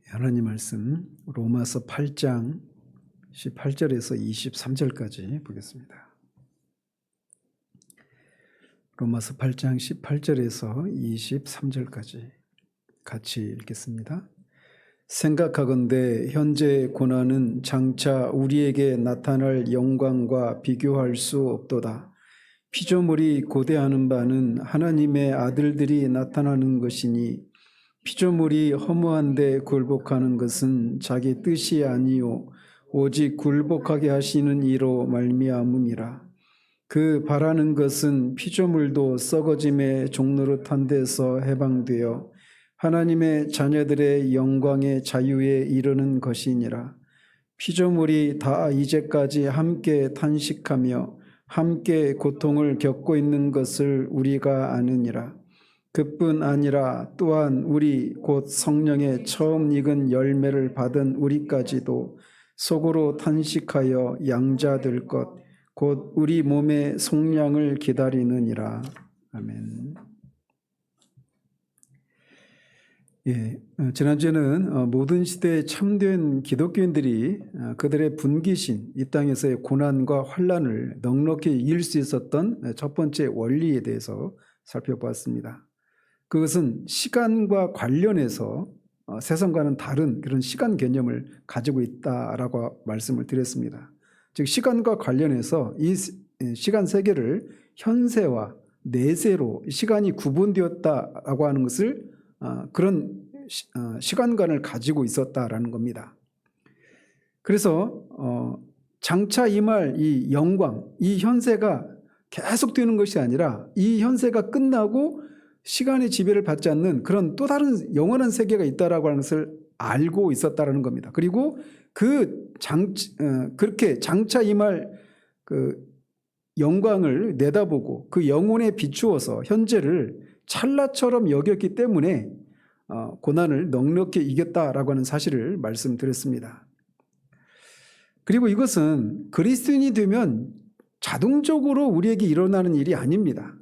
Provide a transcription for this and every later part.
하나님 말씀 로마서 8장 18절에서 23절까지 보겠습니다. 로마서 8장 18절에서 23절까지 같이 읽겠습니다. 생각하건대 현재 고난은 장차 우리에게 나타날 영광과 비교할 수 없도다. 피조물이 고대하는 바는 하나님의 아들들이 나타나는 것이니 피조물이 허무한데 굴복하는 것은 자기 뜻이 아니요 오직 굴복하게 하시는 이로 말미암음이라. 그 바라는 것은 피조물도 썩어짐의 종노릇한 데서 해방되어 하나님의 자녀들의 영광의 자유에 이르는 것이니라. 피조물이 다 이제까지 함께 탄식하며 함께 고통을 겪고 있는 것을 우리가 아느니라. 그뿐 아니라 또한 우리 곧 성령의 처음 익은 열매를 받은 우리까지도 속으로 탄식하여 양자될 것 곧 우리 몸의 속량을 기다리느니라. 아멘. 지난주에는 모든 시대에 참된 기독교인들이 그들의 분기신, 이 땅에서의 고난과 환난을 넉넉히 이길 수 있었던 첫 번째 원리에 대해서 살펴보았습니다. 그것은 시간과 관련해서 세상과는 다른 그런 시간 개념을 가지고 있다라고 말씀을 드렸습니다. 즉 시간과 관련해서 이 시간 세계를 현세와 내세로 시간이 구분되었다라고 하는 것을 그런 시간관을 가지고 있었다라는 겁니다. 그래서 장차 임할 이 영광, 이 현세가 계속되는 것이 아니라 이 현세가 끝나고 시간의 지배를 받지 않는 그런 또 다른 영원한 세계가 있다라고 하는 것을 알고 있었다라는 겁니다. 그리고 그렇게 장차 임할 그 영광을 내다보고 그 영혼에 비추어서 현재를 찰나처럼 여겼기 때문에 고난을 넉넉히 이겼다라고 하는 사실을 말씀드렸습니다. 그리고 이것은 그리스도인이 되면 자동적으로 우리에게 일어나는 일이 아닙니다.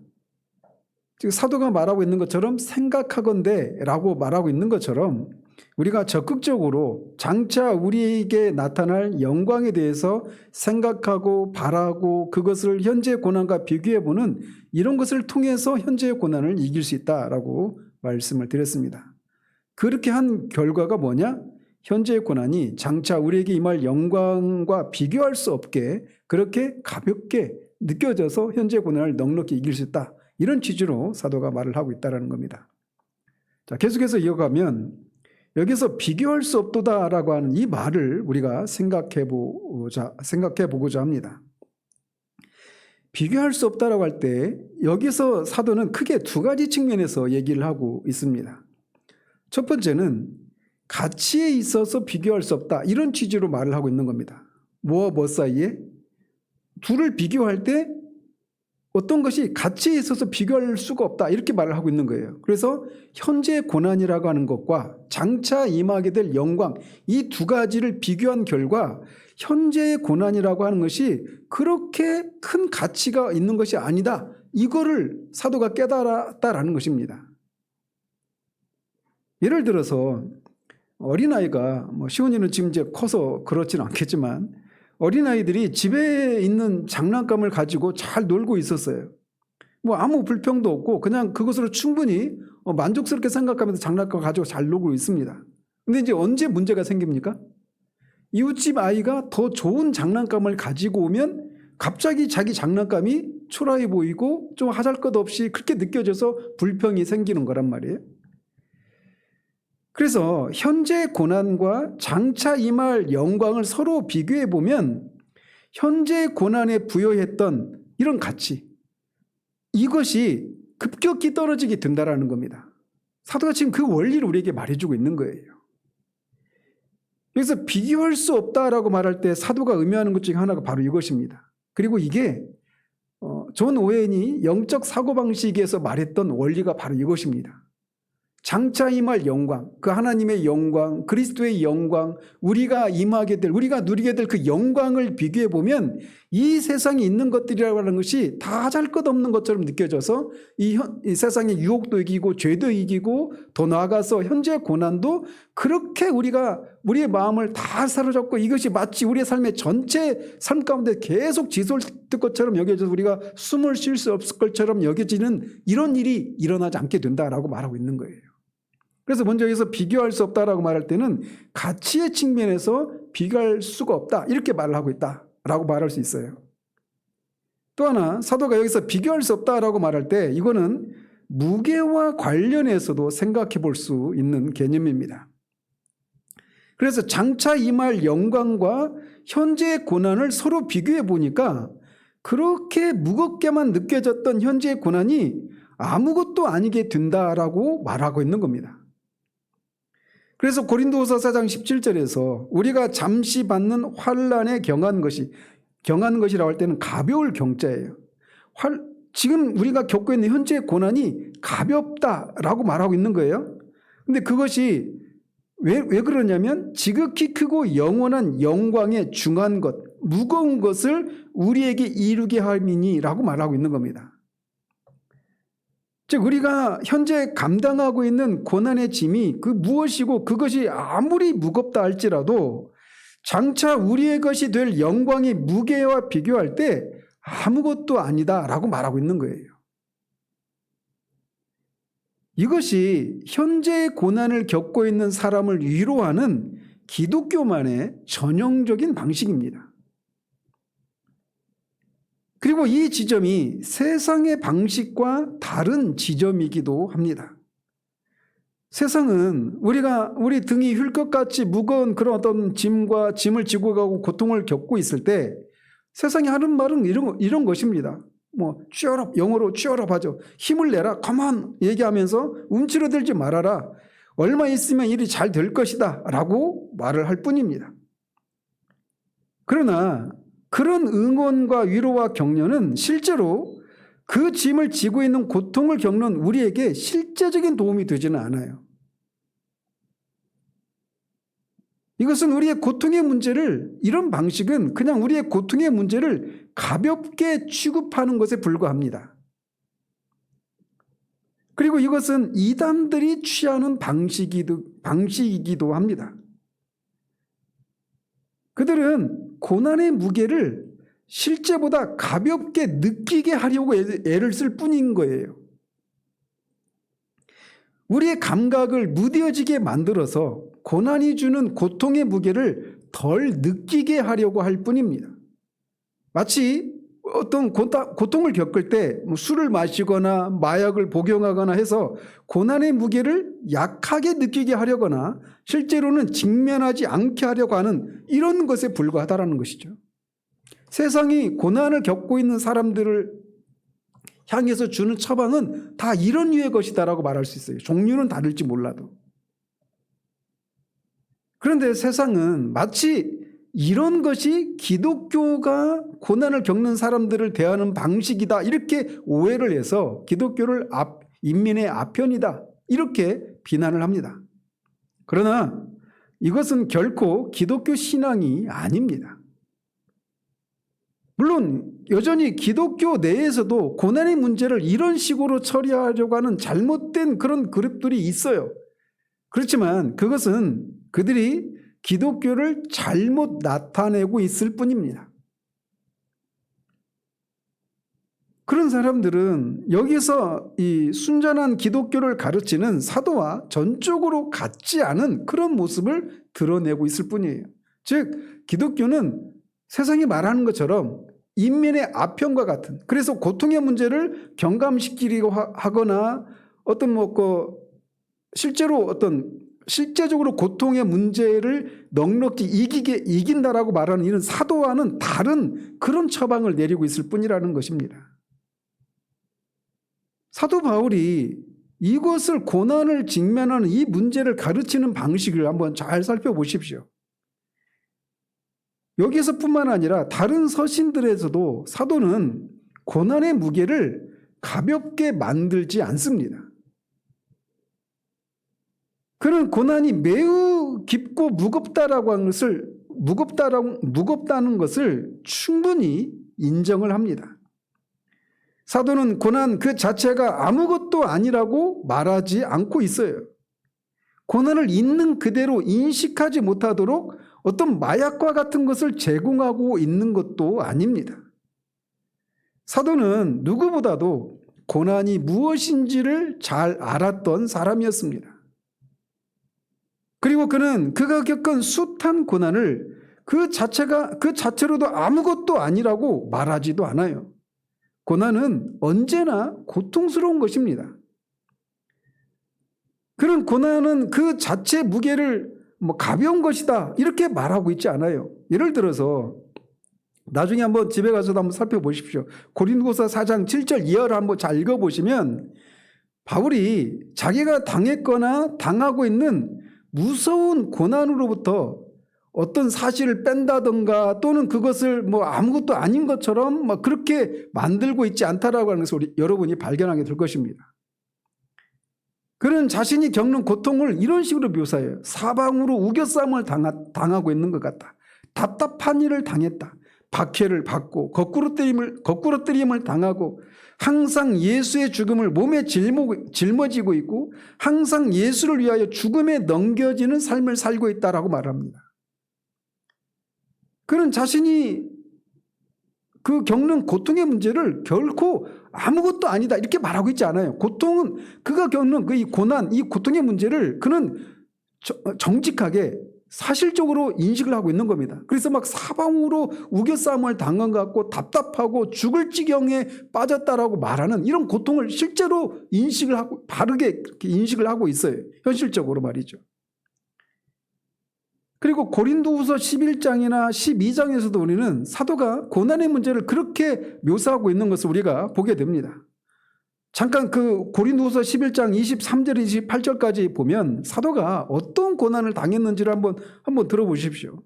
즉 사도가 말하고 있는 것처럼 생각하건대 라고 말하고 있는 것처럼 우리가 적극적으로 장차 우리에게 나타날 영광에 대해서 생각하고 바라고 그것을 현재의 고난과 비교해보는 이런 것을 통해서 현재의 고난을 이길 수 있다라고 말씀을 드렸습니다. 그렇게 한 결과가 뭐냐? 현재의 고난이 장차 우리에게 임할 영광과 비교할 수 없게 그렇게 가볍게 느껴져서 현재의 고난을 넉넉히 이길 수 있다. 이런 취지로 사도가 말을 하고 있다는 겁니다. 자, 계속해서 이어가면 여기서 비교할 수 없도다라고 하는 이 말을 우리가 생각해 보고자 합니다. 비교할 수 없다라고 할 때 여기서 사도는 크게 두 가지 측면에서 얘기를 하고 있습니다. 첫 번째는 가치에 있어서 비교할 수 없다 이런 취지로 말을 하고 있는 겁니다. 뭐와 뭐 사이에? 둘을 비교할 때 어떤 것이 가치에 있어서 비교할 수가 없다 이렇게 말을 하고 있는 거예요. 그래서 현재의 고난이라고 하는 것과 장차 임하게 될 영광 이 두 가지를 비교한 결과 현재의 고난이라고 하는 것이 그렇게 큰 가치가 있는 것이 아니다. 이거를 사도가 깨달았다라는 것입니다. 예를 들어서 어린아이가 시온이는 지금 이제 커서 그렇지는 않겠지만 어린아이들이 집에 있는 장난감을 가지고 잘 놀고 있었어요. 아무 불평도 없고 그냥 그것으로 충분히 만족스럽게 생각하면서 장난감 가지고 잘 놀고 있습니다. 근데 이제 언제 문제가 생깁니까? 이웃집 아이가 더 좋은 장난감을 가지고 오면 갑자기 자기 장난감이 초라해 보이고 좀 하잘것없이 그렇게 느껴져서 불평이 생기는 거란 말이에요. 그래서 현재의 고난과 장차 임할 영광을 서로 비교해 보면 현재의 고난에 부여했던 이런 가치 이것이 급격히 떨어지게 된다라는 겁니다. 사도가 지금 그 원리를 우리에게 말해주고 있는 거예요. 그래서 비교할 수 없다라고 말할 때 사도가 의미하는 것 중에 하나가 바로 이것입니다. 그리고 이게 존 오웬이 영적 사고방식에서 말했던 원리가 바로 이것입니다. 장차 임할 영광, 그 하나님의 영광, 그리스도의 영광, 우리가 누리게 될 그 영광을 비교해 보면 이 세상에 있는 것들이라고 하는 것이 다 잘 것 없는 것처럼 느껴져서 이 세상의 유혹도 이기고 죄도 이기고 더 나아가서 현재의 고난도 그렇게 우리의 마음을 다 사로잡고 이것이 마치 우리의 삶의 전체 삶 가운데 계속 지속될 것처럼 여겨져서 우리가 숨을 쉴 수 없을 것처럼 여겨지는 이런 일이 일어나지 않게 된다라고 말하고 있는 거예요. 그래서 먼저 여기서 비교할 수 없다라고 말할 때는 가치의 측면에서 비교할 수가 없다 이렇게 말을 하고 있다라고 말할 수 있어요. 또 하나 사도가 여기서 비교할 수 없다라고 말할 때 이거는 무게와 관련해서도 생각해 볼 수 있는 개념입니다. 그래서 장차 임할 영광과 현재의 고난을 서로 비교해 보니까 그렇게 무겁게만 느껴졌던 현재의 고난이 아무것도 아니게 된다라고 말하고 있는 겁니다. 그래서 고린도후서 4장 17절에서 우리가 잠시 받는 환난에 경한 것이라고 할 때는 가벼울 경자예요. 지금 우리가 겪고 있는 현재의 고난이 가볍다라고 말하고 있는 거예요. 근데 그것이 왜 그러냐면 지극히 크고 영원한 영광에 중한 것, 무거운 것을 우리에게 이루게 함이니라고 말하고 있는 겁니다. 즉 우리가 현재 감당하고 있는 고난의 짐이 그 무엇이고 그것이 아무리 무겁다 할지라도 장차 우리의 것이 될 영광의 무게와 비교할 때 아무것도 아니다라고 말하고 있는 거예요. 이것이 현재의 고난을 겪고 있는 사람을 위로하는 기독교만의 전형적인 방식입니다. 그리고 이 지점이 세상의 방식과 다른 지점이기도 합니다. 세상은 우리 등이 휠것같이 무거운 그런 어떤 짐을 지고 가고 고통을 겪고 있을 때 세상이 하는 말은 이런 것입니다. cheer up, 영어로 cheer up 하죠. 힘을 내라, come on 얘기하면서 움츠러들지 말아라. 얼마 있으면 일이 잘 될 것이다 라고 말을 할 뿐입니다. 그러나 그런 응원과 위로와 격려는 실제로 그 짐을 지고 있는 고통을 겪는 우리에게 실제적인 도움이 되지는 않아요. 이것은 우리의 고통의 문제를, 이런 방식은 그냥 우리의 고통의 문제를 가볍게 취급하는 것에 불과합니다. 그리고 이것은 이단들이 취하는 방식이기도 합니다. 그들은 고난의 무게를 실제보다 가볍게 느끼게 하려고 애를 쓸 뿐인 거예요. 우리의 감각을 무뎌지게 만들어서 고난이 주는 고통의 무게를 덜 느끼게 하려고 할 뿐입니다. 마치 어떤 고통을 겪을 때 술을 마시거나 마약을 복용하거나 해서 고난의 무게를 약하게 느끼게 하려거나 실제로는 직면하지 않게 하려고 하는 이런 것에 불과하다는 것이죠. 세상이 고난을 겪고 있는 사람들을 향해서 주는 처방은 다 이런 류의 것이다라고 말할 수 있어요. 종류는 다를지 몰라도. 그런데 세상은 마치 이런 것이 기독교가 고난을 겪는 사람들을 대하는 방식이다 이렇게 오해를 해서 기독교를 인민의 아편이다 이렇게 비난을 합니다. 그러나 이것은 결코 기독교 신앙이 아닙니다. 물론 여전히 기독교 내에서도 고난의 문제를 이런 식으로 처리하려고 하는 잘못된 그런 그룹들이 있어요. 그렇지만 그것은 그들이 기독교를 잘못 나타내고 있을 뿐입니다. 그런 사람들은 여기서 이 순전한 기독교를 가르치는 사도와 전적으로 같지 않은 그런 모습을 드러내고 있을 뿐이에요. 즉 기독교는 세상이 말하는 것처럼 인민의 아편과 같은, 그래서 고통의 문제를 경감시키려고 하거나 실제적으로 고통의 문제를 넉넉히 이긴다라고 말하는 이런 사도와는 다른 그런 처방을 내리고 있을 뿐이라는 것입니다. 사도 바울이 이것을 고난을 직면하는 이 문제를 가르치는 방식을 한번 잘 살펴보십시오. 여기서뿐만 아니라 다른 서신들에서도 사도는 고난의 무게를 가볍게 만들지 않습니다. 그는 고난이 매우 깊고 무겁다는 것을 충분히 인정을 합니다. 사도는 고난 그 자체가 아무것도 아니라고 말하지 않고 있어요. 고난을 있는 그대로 인식하지 못하도록 어떤 마약과 같은 것을 제공하고 있는 것도 아닙니다. 사도는 누구보다도 고난이 무엇인지를 잘 알았던 사람이었습니다. 그리고 그는 그가 겪은 숱한 고난을 그 자체로도 아무것도 아니라고 말하지도 않아요. 고난은 언제나 고통스러운 것입니다. 그는 고난은 그 자체 무게를 가벼운 것이다 이렇게 말하고 있지 않아요. 예를 들어서 나중에 한번 집에 가서도 한번 살펴보십시오. 고린도서 4장 7절 이하를 한번 잘 읽어보시면 바울이 자기가 당했거나 당하고 있는 무서운 고난으로부터 어떤 사실을 뺀다든가 또는 그것을 아무것도 아닌 것처럼 그렇게 만들고 있지 않다라고 하는 것을 여러분이 발견하게 될 것입니다. 그는 자신이 겪는 고통을 이런 식으로 묘사해요. 사방으로 우겨싸움을 당하고 있는 것 같다. 답답한 일을 당했다. 박해를 받고 거꾸로 때림을 당하고 항상 예수의 죽음을 몸에 짊어지고 있고 항상 예수를 위하여 죽음에 넘겨지는 삶을 살고 있다라고 말합니다. 그는 자신이 그 겪는 고통의 문제를 결코 아무것도 아니다 이렇게 말하고 있지 않아요. 고통은 그가 겪는 이 고난, 이 고통의 문제를 그는 정직하게 사실적으로 인식을 하고 있는 겁니다. 그래서 사방으로 우겨싸움을 당한 것 같고 답답하고 죽을 지경에 빠졌다라고 말하는 이런 고통을 실제로 바르게 인식을 하고 있어요. 현실적으로 말이죠. 그리고 고린도후서 11장이나 12장에서도 우리는 사도가 고난의 문제를 그렇게 묘사하고 있는 것을 우리가 보게 됩니다. 잠깐 그 고린도후서 11장 23절 28절까지 보면 사도가 어떤 고난을 당했는지를 한번 들어보십시오.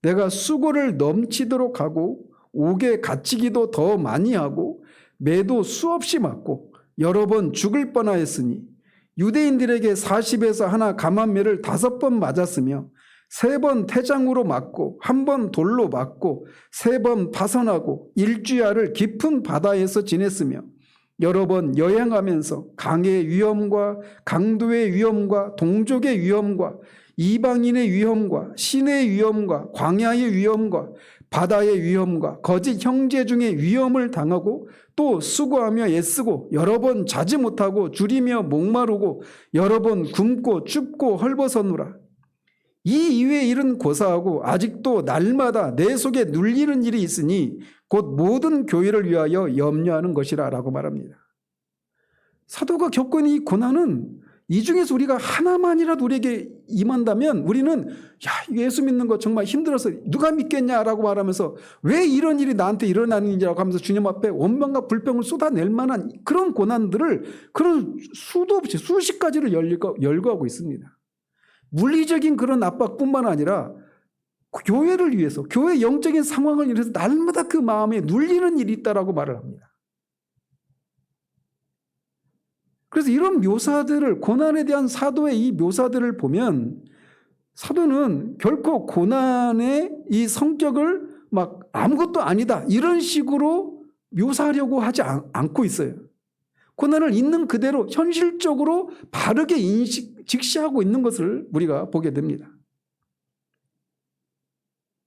내가 수고를 넘치도록 하고 옥에 갇히기도 더 많이 하고 매도 수없이 맞고 여러 번 죽을 뻔하였으니 유대인들에게 40에서 하나 감한매를 5번 맞았으며 3번 태장으로 맞고 1번 돌로 맞고 3번 파선하고 일주야를 깊은 바다에서 지냈으며 여러 번 여행하면서 강의 위험과 강도의 위험과 동족의 위험과 이방인의 위험과 신의 위험과 광야의 위험과 바다의 위험과 거짓 형제 중의 위험을 당하고 또 수고하며 애쓰고 여러 번 자지 못하고 줄이며 목마르고 여러 번 굶고 춥고 헐벗었노라. 이 이외의 일은 고사하고 아직도 날마다 내 속에 눌리는 일이 있으니 곧 모든 교회를 위하여 염려하는 것이라 라고 말합니다. 사도가 겪은 이 고난은 이 중에서 우리가 하나만이라도 우리에게 임한다면 우리는 예수 믿는 거 정말 힘들어서 누가 믿겠냐라고 말하면서 왜 이런 일이 나한테 일어나는지라고 하면서 주님 앞에 원망과 불평을 쏟아낼 만한 그런 고난들을 그런 수도 없이 수십 가지를 열거하고 있습니다. 물리적인 그런 압박뿐만 아니라 교회를 위해서 교회 영적인 상황을 위해서 날마다 그 마음에 눌리는 일이 있다라고 말을 합니다. 그래서 이런 묘사들을 고난에 대한 사도의 이 묘사들을 보면 사도는 결코 고난의 이 성격을 아무것도 아니다 이런 식으로 묘사하려고 하지 않고 있어요. 고난을 있는 그대로 현실적으로 바르게 직시하고 있는 것을 우리가 보게 됩니다.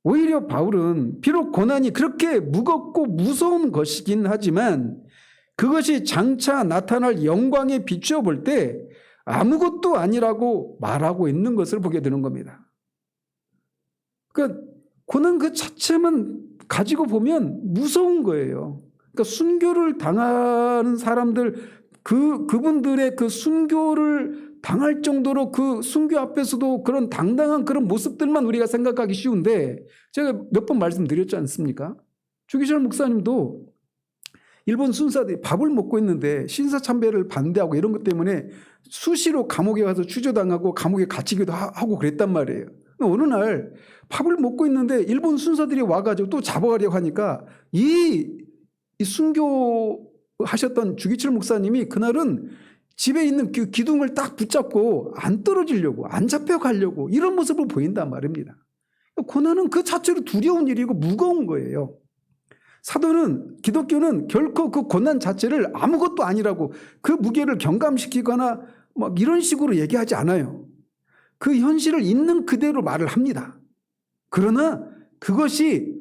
오히려 바울은 비록 고난이 그렇게 무겁고 무서운 것이긴 하지만 그것이 장차 나타날 영광에 비추어 볼 때 아무것도 아니라고 말하고 있는 것을 보게 되는 겁니다. 그러니까 고난 그 자체만 가지고 보면 무서운 거예요. 그러니까 순교를 당하는 사람들 그분들의 그 순교를 당할 정도로 그 순교 앞에서도 그런 당당한 그런 모습들만 우리가 생각하기 쉬운데 제가 몇 번 말씀드렸지 않습니까? 주기철 목사님도 일본 순사들이 밥을 먹고 있는데 신사참배를 반대하고 이런 것 때문에 수시로 감옥에 가서 추조당하고 감옥에 갇히기도 하고 그랬단 말이에요. 어느 날 밥을 먹고 있는데 일본 순사들이 와가지고 또 잡아가려고 하니까 이 순교하셨던 주기철 목사님이 그날은 집에 있는 그 기둥을 딱 붙잡고 안 떨어지려고, 안 잡혀가려고 이런 모습을 보인단 말입니다. 고난은 그 자체로 두려운 일이고 무거운 거예요. 사도는, 기독교는 결코 그 고난 자체를 아무것도 아니라고 그 무게를 경감시키거나 막 이런 식으로 얘기하지 않아요. 그 현실을 있는 그대로 말을 합니다. 그러나 그것이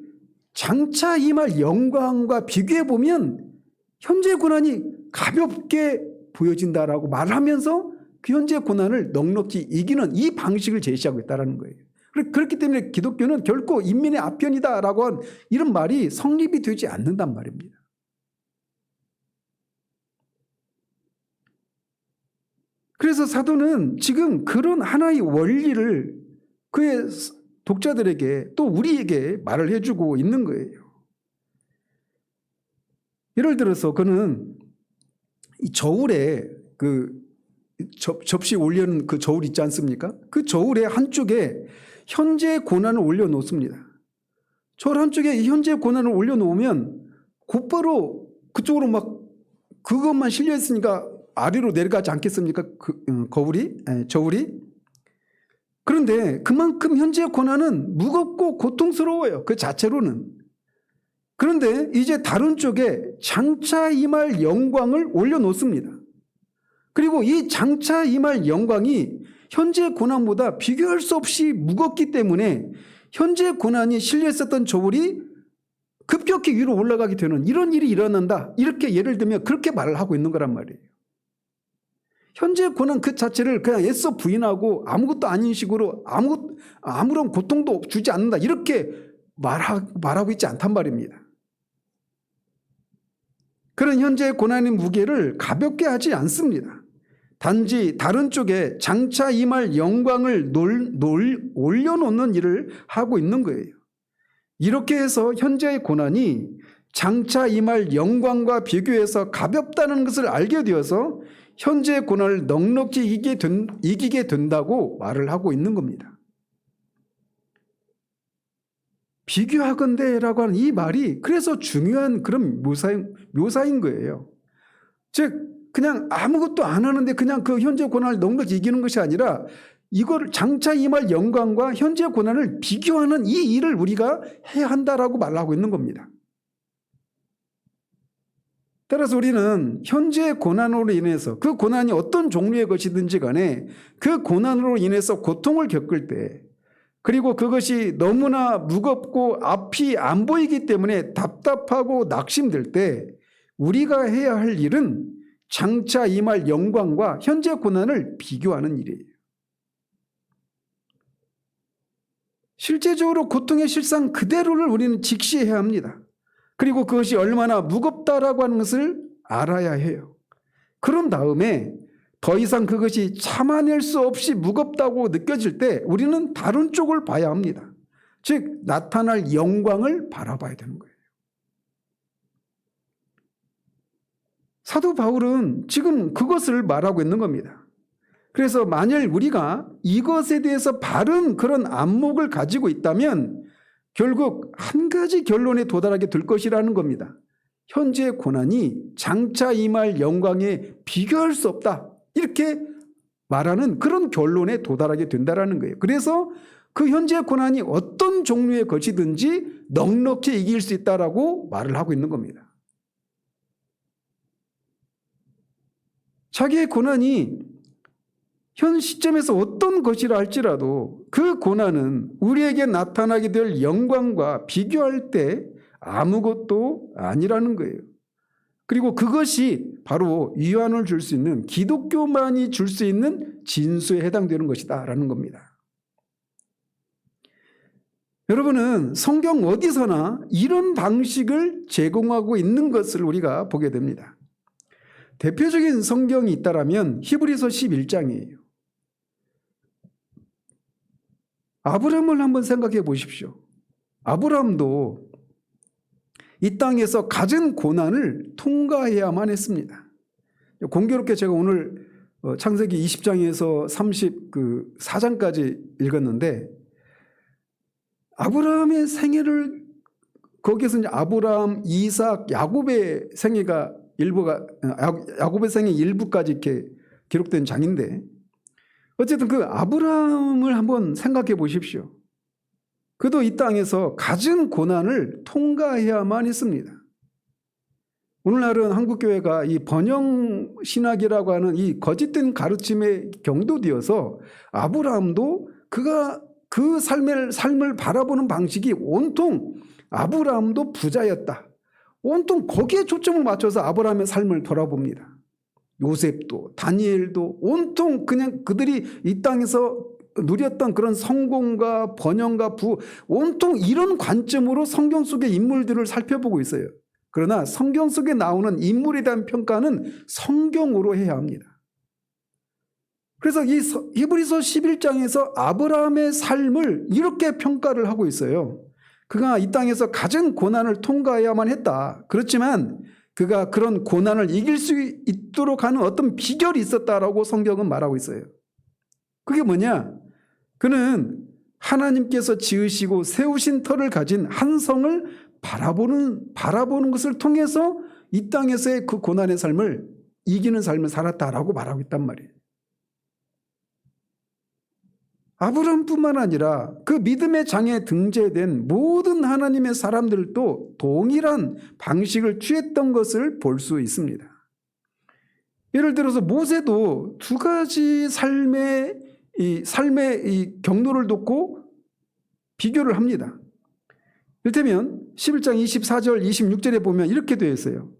장차 임할 영광과 비교해 보면 현재 고난이 가볍게 보여진다라고 말하면서 그 현재 고난을 넉넉히 이기는 이 방식을 제시하고 있다는 거예요. 그렇기 때문에 기독교는 결코 인민의 아편이다라고 한 이런 말이 성립이 되지 않는단 말입니다. 그래서 사도는 지금 그런 하나의 원리를 그의 독자들에게 또 우리에게 말을 해주고 있는 거예요. 예를 들어서 그는 이 저울에 그 접시 올려놓은 그 저울 있지 않습니까? 그 저울의 한쪽에 현재 고난을 올려놓습니다. 저울 한쪽에 이 현재 고난을 올려놓으면 곧바로 그쪽으로 막 그것만 실려있으니까 아래로 내려가지 않겠습니까? 저울이. 그런데 그만큼 현재 고난은 무겁고 고통스러워요. 그 자체로는. 그런데 이제 다른 쪽에 장차 임할 영광을 올려놓습니다. 그리고 이 장차 임할 영광이 현재 고난보다 비교할 수 없이 무겁기 때문에 현재 고난이 실려 있었던 저울이 급격히 위로 올라가게 되는 이런 일이 일어난다. 이렇게 예를 들면 그렇게 말을 하고 있는 거란 말이에요. 현재 고난 그 자체를 그냥 애써 부인하고 아무것도 아닌 식으로 아무런 고통도 주지 않는다. 이렇게 말하고 있지 않단 말입니다. 그런 현재 고난의 무게를 가볍게 하지 않습니다. 단지 다른 쪽에 장차 임할 영광을 올려놓는 일을 하고 있는 거예요. 이렇게 해서 현재의 고난이 장차 임할 영광과 비교해서 가볍다는 것을 알게 되어서 현재의 고난을 넉넉히 이기게 된다고 말을 하고 있는 겁니다. 비교하건대라고 하는 이 말이 그래서 중요한 그런 묘사인 거예요. 즉 그냥 아무것도 안 하는데 그냥 그 현재 고난을 넉넉히 이기는 것이 아니라 이걸 장차 임할 영광과 현재 고난을 비교하는 이 일을 우리가 해야 한다라고 말하고 있는 겁니다. 따라서 우리는 현재 고난으로 인해서 그 고난이 어떤 종류의 것이든지 간에 그 고난으로 인해서 고통을 겪을 때 그리고 그것이 너무나 무겁고 앞이 안 보이기 때문에 답답하고 낙심될 때 우리가 해야 할 일은 장차 임할 영광과 현재 고난을 비교하는 일이에요. 실제적으로 고통의 실상 그대로를 우리는 직시해야 합니다. 그리고 그것이 얼마나 무겁다라고 하는 것을 알아야 해요. 그런 다음에 더 이상 그것이 참아낼 수 없이 무겁다고 느껴질 때 우리는 다른 쪽을 봐야 합니다. 즉 나타날 영광을 바라봐야 되는 거예요. 사도 바울은 지금 그것을 말하고 있는 겁니다. 그래서 만일 우리가 이것에 대해서 바른 그런 안목을 가지고 있다면 결국 한 가지 결론에 도달하게 될 것이라는 겁니다. 현재 고난이 장차 임할 영광에 비교할 수 없다. 이렇게 말하는 그런 결론에 도달하게 된다는 거예요. 그래서 그 현재 고난이 어떤 종류의 것이든지 넉넉히 이길 수 있다라고 말을 하고 있는 겁니다. 자기의 고난이 현 시점에서 어떤 것이라 할지라도 그 고난은 우리에게 나타나게 될 영광과 비교할 때 아무것도 아니라는 거예요. 그리고 그것이 바로 위안을 줄 수 있는 기독교만이 줄 수 있는 진수에 해당되는 것이다라는 겁니다. 여러분은 성경 어디서나 이런 방식을 제공하고 있는 것을 우리가 보게 됩니다. 대표적인 성경이 있다라면 히브리서 11장이에요. 아브라함을 한번 생각해 보십시오. 아브라함도 이 땅에서 가진 고난을 통과해야만 했습니다. 공교롭게 제가 오늘 창세기 20장에서 34장까지 읽었는데 아브라함의 생애를 거기에서 이제 아브라함, 이삭, 야곱의 생애가 야곱의 생애 일부까지 이렇게 기록된 장인데 어쨌든 그 아브라함을 한번 생각해 보십시오. 그도 이 땅에서 갖은 고난을 통과해야만 했습니다. 오늘날은 한국교회가 이 번영신학이라고 하는 이 거짓된 가르침에 경도되어서 아브라함도 그가 그 삶을 바라보는 방식이 온통 아브라함도 부자였다. 온통 거기에 초점을 맞춰서 아브라함의 삶을 돌아봅니다. 요셉도 다니엘도 온통 그냥 그들이 이 땅에서 누렸던 그런 성공과 번영과 온통 이런 관점으로 성경 속의 인물들을 살펴보고 있어요. 그러나 성경 속에 나오는 인물에 대한 평가는 성경으로 해야 합니다. 그래서 이 히브리서 11장에서 아브라함의 삶을 이렇게 평가를 하고 있어요. 그가 이 땅에서 가진 고난을 통과해야만 했다. 그렇지만 그가 그런 고난을 이길 수 있도록 하는 어떤 비결이 있었다라고 성경은 말하고 있어요. 그게 뭐냐? 그는 하나님께서 지으시고 세우신 터를 가진 한 성을 바라보는 것을 통해서 이 땅에서의 그 고난의 삶을 이기는 삶을 살았다라고 말하고 있단 말이에요. 아브라함뿐만 아니라 그 믿음의 장에 등재된 모든 하나님의 사람들도 동일한 방식을 취했던 것을 볼 수 있습니다. 예를 들어서 모세도 두 가지 삶의 이 경로를 놓고 비교를 합니다. 이를테면 11장 24절 26절에 보면 이렇게 되어 있어요.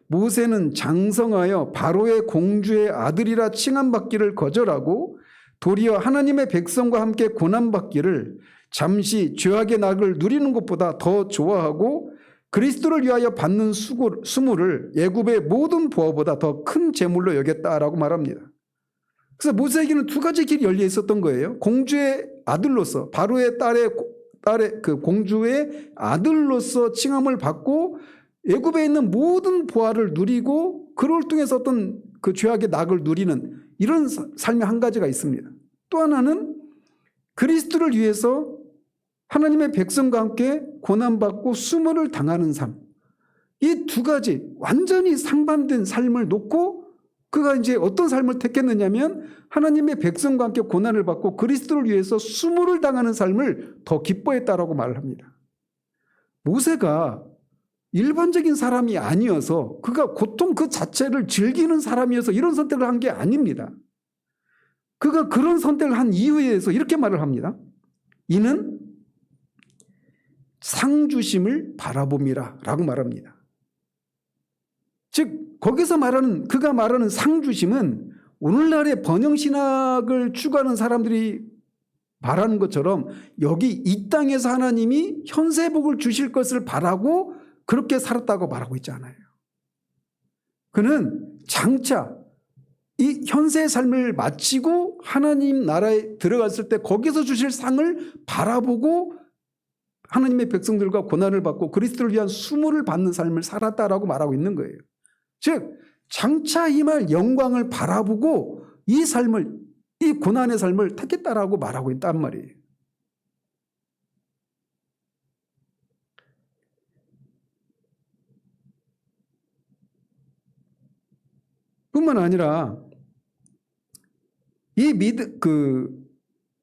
모세는 장성하여 바로의 공주의 아들이라 칭함받기를 거절하고 도리어 하나님의 백성과 함께 고난받기를 잠시 죄악의 낙을 누리는 것보다 더 좋아하고 그리스도를 위하여 받는 수모를 애굽의 모든 보화보다 더 큰 재물로 여겼다라고 말합니다. 그래서 모세에게는 두 가지 길이 열려 있었던 거예요. 공주의 아들로서 바로의 딸의 그 공주의 아들로서 칭함을 받고 애굽에 있는 모든 보화를 누리고 그를 통해서 어떤 그 죄악의 낙을 누리는 이런 삶의 한 가지가 있습니다. 또 하나는 그리스도를 위해서 하나님의 백성과 함께 고난받고 수모를 당하는 삶. 이 두 가지 완전히 상반된 삶을 놓고 그가 이제 어떤 삶을 택했느냐면 하나님의 백성과 함께 고난을 받고 그리스도를 위해서 수모를 당하는 삶을 더 기뻐했다라고 말을 합니다. 모세가 일반적인 사람이 아니어서 그가 고통 그 자체를 즐기는 사람이어서 이런 선택을 한 게 아닙니다. 그가 그런 선택을 한 이유에 대해서 이렇게 말을 합니다. 이는 상주심을 바라봄이라 라고 말합니다. 즉 거기서 그가 말하는 상주심은 오늘날의 번영신학을 추구하는 사람들이 말하는 것처럼 여기 이 땅에서 하나님이 현세복을 주실 것을 바라고 그렇게 살았다고 말하고 있지 않아요. 그는 장차 이 현세의 삶을 마치고 하나님 나라에 들어갔을 때 거기서 주실 상을 바라보고 하나님의 백성들과 고난을 받고 그리스도를 위한 수모를 받는 삶을 살았다라고 말하고 있는 거예요. 즉 장차 임할 영광을 바라보고 이 고난의 삶을 택했다라고 말하고 있단 말이에요. 뿐만 아니라 이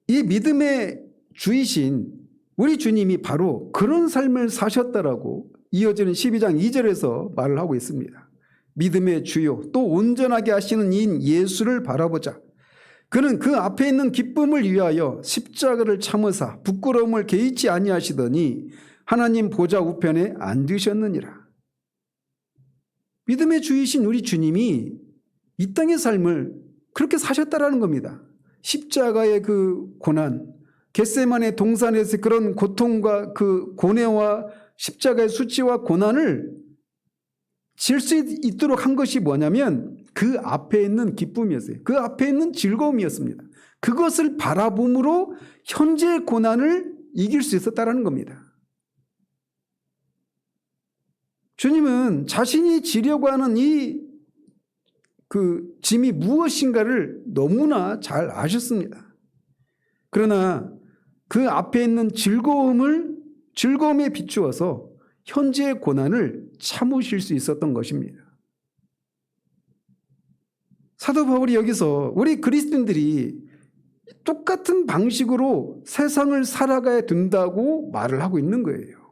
믿음의 주이신 우리 주님이 바로 그런 삶을 사셨다라고 이어지는 12장 2절에서 말을 하고 있습니다. 믿음의 주요 또 온전하게 하시는 이인 예수를 바라보자. 그는 그 앞에 있는 기쁨을 위하여 십자가를 참으사 부끄러움을 개의치 아니하시더니 하나님 보좌 우편에 앉으셨느니라. 믿음의 주이신 우리 주님이 이 땅의 삶을 그렇게 사셨다라는 겁니다. 십자가의 그 고난, 겟세마네 동산에서 그런 고통과 그 고뇌와 십자가의 수치와 고난을 질 수 있도록 한 것이 뭐냐면 그 앞에 있는 기쁨이었어요. 그 앞에 있는 즐거움이었습니다. 그것을 바라봄으로 현재의 고난을 이길 수 있었다는 겁니다. 주님은 자신이 지려고 하는 그 짐이 무엇인가를 너무나 잘 아셨습니다. 그러나 그 앞에 있는 즐거움에 비추어서 현재의 고난을 참으실 수 있었던 것입니다. 사도 바울이 여기서 우리 그리스도인들이 똑같은 방식으로 세상을 살아가야 된다고 말을 하고 있는 거예요.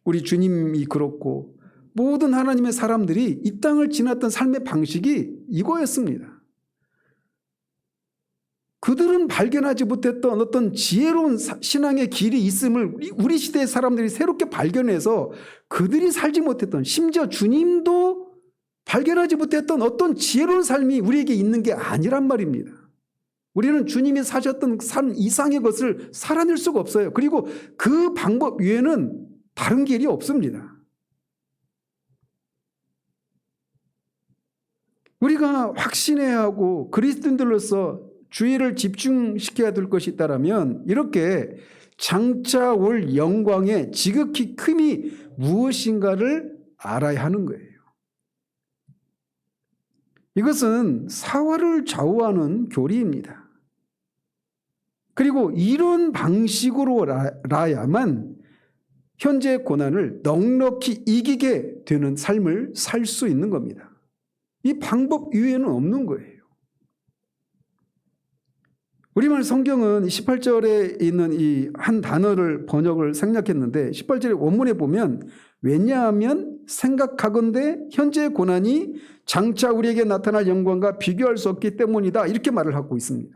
우리 주님이 그렇고 모든 하나님의 사람들이 이 땅을 지났던 삶의 방식이 이거였습니다. 그들은 발견하지 못했던 어떤 지혜로운 신앙의 길이 있음을 우리 시대의 사람들이 새롭게 발견해서 그들이 살지 못했던, 심지어 주님도 발견하지 못했던 어떤 지혜로운 삶이 우리에게 있는 게 아니란 말입니다. 우리는 주님이 사셨던 삶 이상의 것을 살아낼 수가 없어요. 그리고 그 방법 외에는 다른 길이 없습니다. 우리가 확신해야 하고 그리스도인들로서 주의를 집중시켜야 될 것이 있다면 이렇게 장차 올 영광의 지극히 큼이 무엇인가를 알아야 하는 거예요. 이것은 사활을 좌우하는 교리입니다. 그리고 이런 방식으로라야만 현재의 고난을 넉넉히 이기게 되는 삶을 살 수 있는 겁니다. 이 방법 이외에는 없는 거예요. 우리말 성경은 18절에 있는 이 한 단어를 번역을 생략했는데 18절의 원문에 보면 왜냐하면 생각하건대 현재의 고난이 장차 우리에게 나타날 영광과 비교할 수 없기 때문이다 이렇게 말을 하고 있습니다.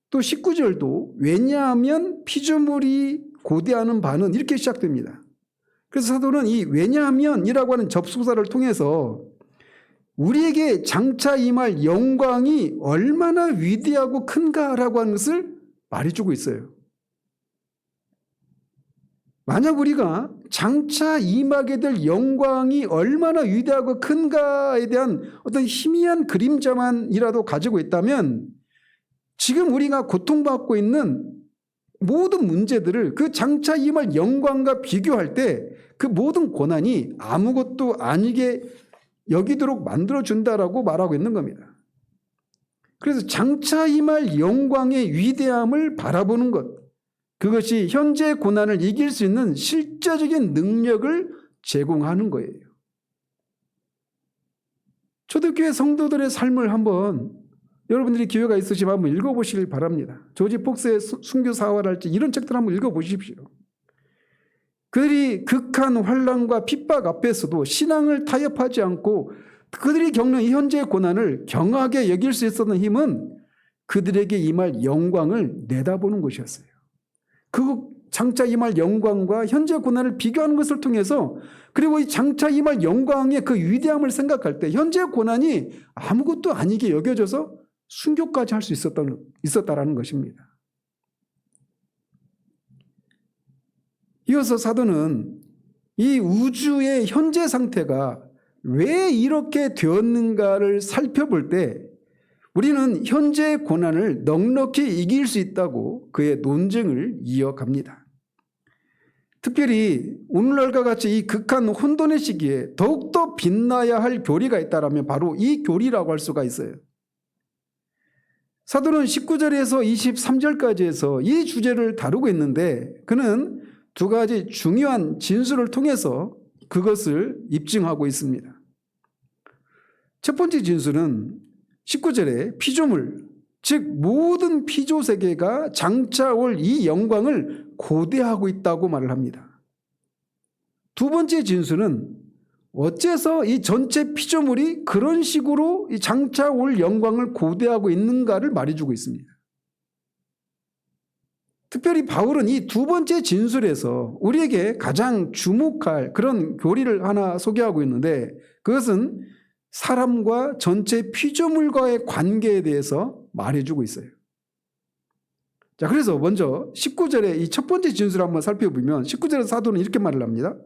또 19절도 왜냐하면 피조물이 고대하는 바는 이렇게 시작됩니다. 그래서 사도는 이 왜냐하면이라고 하는 접속사를 통해서 우리에게 장차 임할 영광이 얼마나 위대하고 큰가라고 하는 것을 말해주고 있어요. 만약 우리가 장차 임하게 될 영광이 얼마나 위대하고 큰가에 대한 어떤 희미한 그림자만이라도 가지고 있다면 지금 우리가 고통받고 있는 모든 문제들을 그 장차 임할 영광과 비교할 때 그 모든 고난이 아무것도 아니게 여기도록 만들어준다라고 말하고 있는 겁니다. 그래서 장차 임할 영광의 위대함을 바라보는 것, 그것이 현재의 고난을 이길 수 있는 실제적인 능력을 제공하는 거예요. 초대교회 성도들의 삶을 한번 여러분들이 기회가 있으시면 한번 읽어보시길 바랍니다. 조지 폭스의 순교 사활할지 이런 책들 한번 읽어보십시오. 그들이 극한 환난과 핍박 앞에서도 신앙을 타협하지 않고 그들이 겪는 이 현재의 고난을 경하게 여길 수 있었던 힘은 그들에게 임할 영광을 내다보는 것이었어요. 그 장차 임할 영광과 현재 고난을 비교하는 것을 통해서 그리고 이 장차 임할 영광의 그 위대함을 생각할 때 현재 고난이 아무것도 아니게 여겨져서 순교까지 할 수 있었다라는 것입니다. 이어서 사도는 이 우주의 현재 상태가 왜 이렇게 되었는가를 살펴볼 때 우리는 현재의 고난을 넉넉히 이길 수 있다고 그의 논증을 이어갑니다. 특별히 오늘날과 같이 이 극한 혼돈의 시기에 더욱더 빛나야 할 교리가 있다면 바로 이 교리라고 할 수가 있어요. 사도는 19절에서 23절까지 해서 이 주제를 다루고 있는데 그는 두 가지 중요한 진술을 통해서 그것을 입증하고 있습니다. 첫 번째 진술은 19절에 피조물, 즉 모든 피조 세계가 장차 올 이 영광을 고대하고 있다고 말을 합니다. 두 번째 진술은 어째서 이 전체 피조물이 그런 식으로 이 장차 올 영광을 고대하고 있는가를 말해주고 있습니다. 특별히 바울은 이 두 번째 진술에서 우리에게 가장 주목할 그런 교리를 하나 소개하고 있는데 그것은 사람과 전체 피조물과의 관계에 대해서 말해주고 있어요. 자, 그래서 먼저 19절에 이 첫 번째 진술을 한번 살펴보면 19절에 사도는 이렇게 말을 합니다.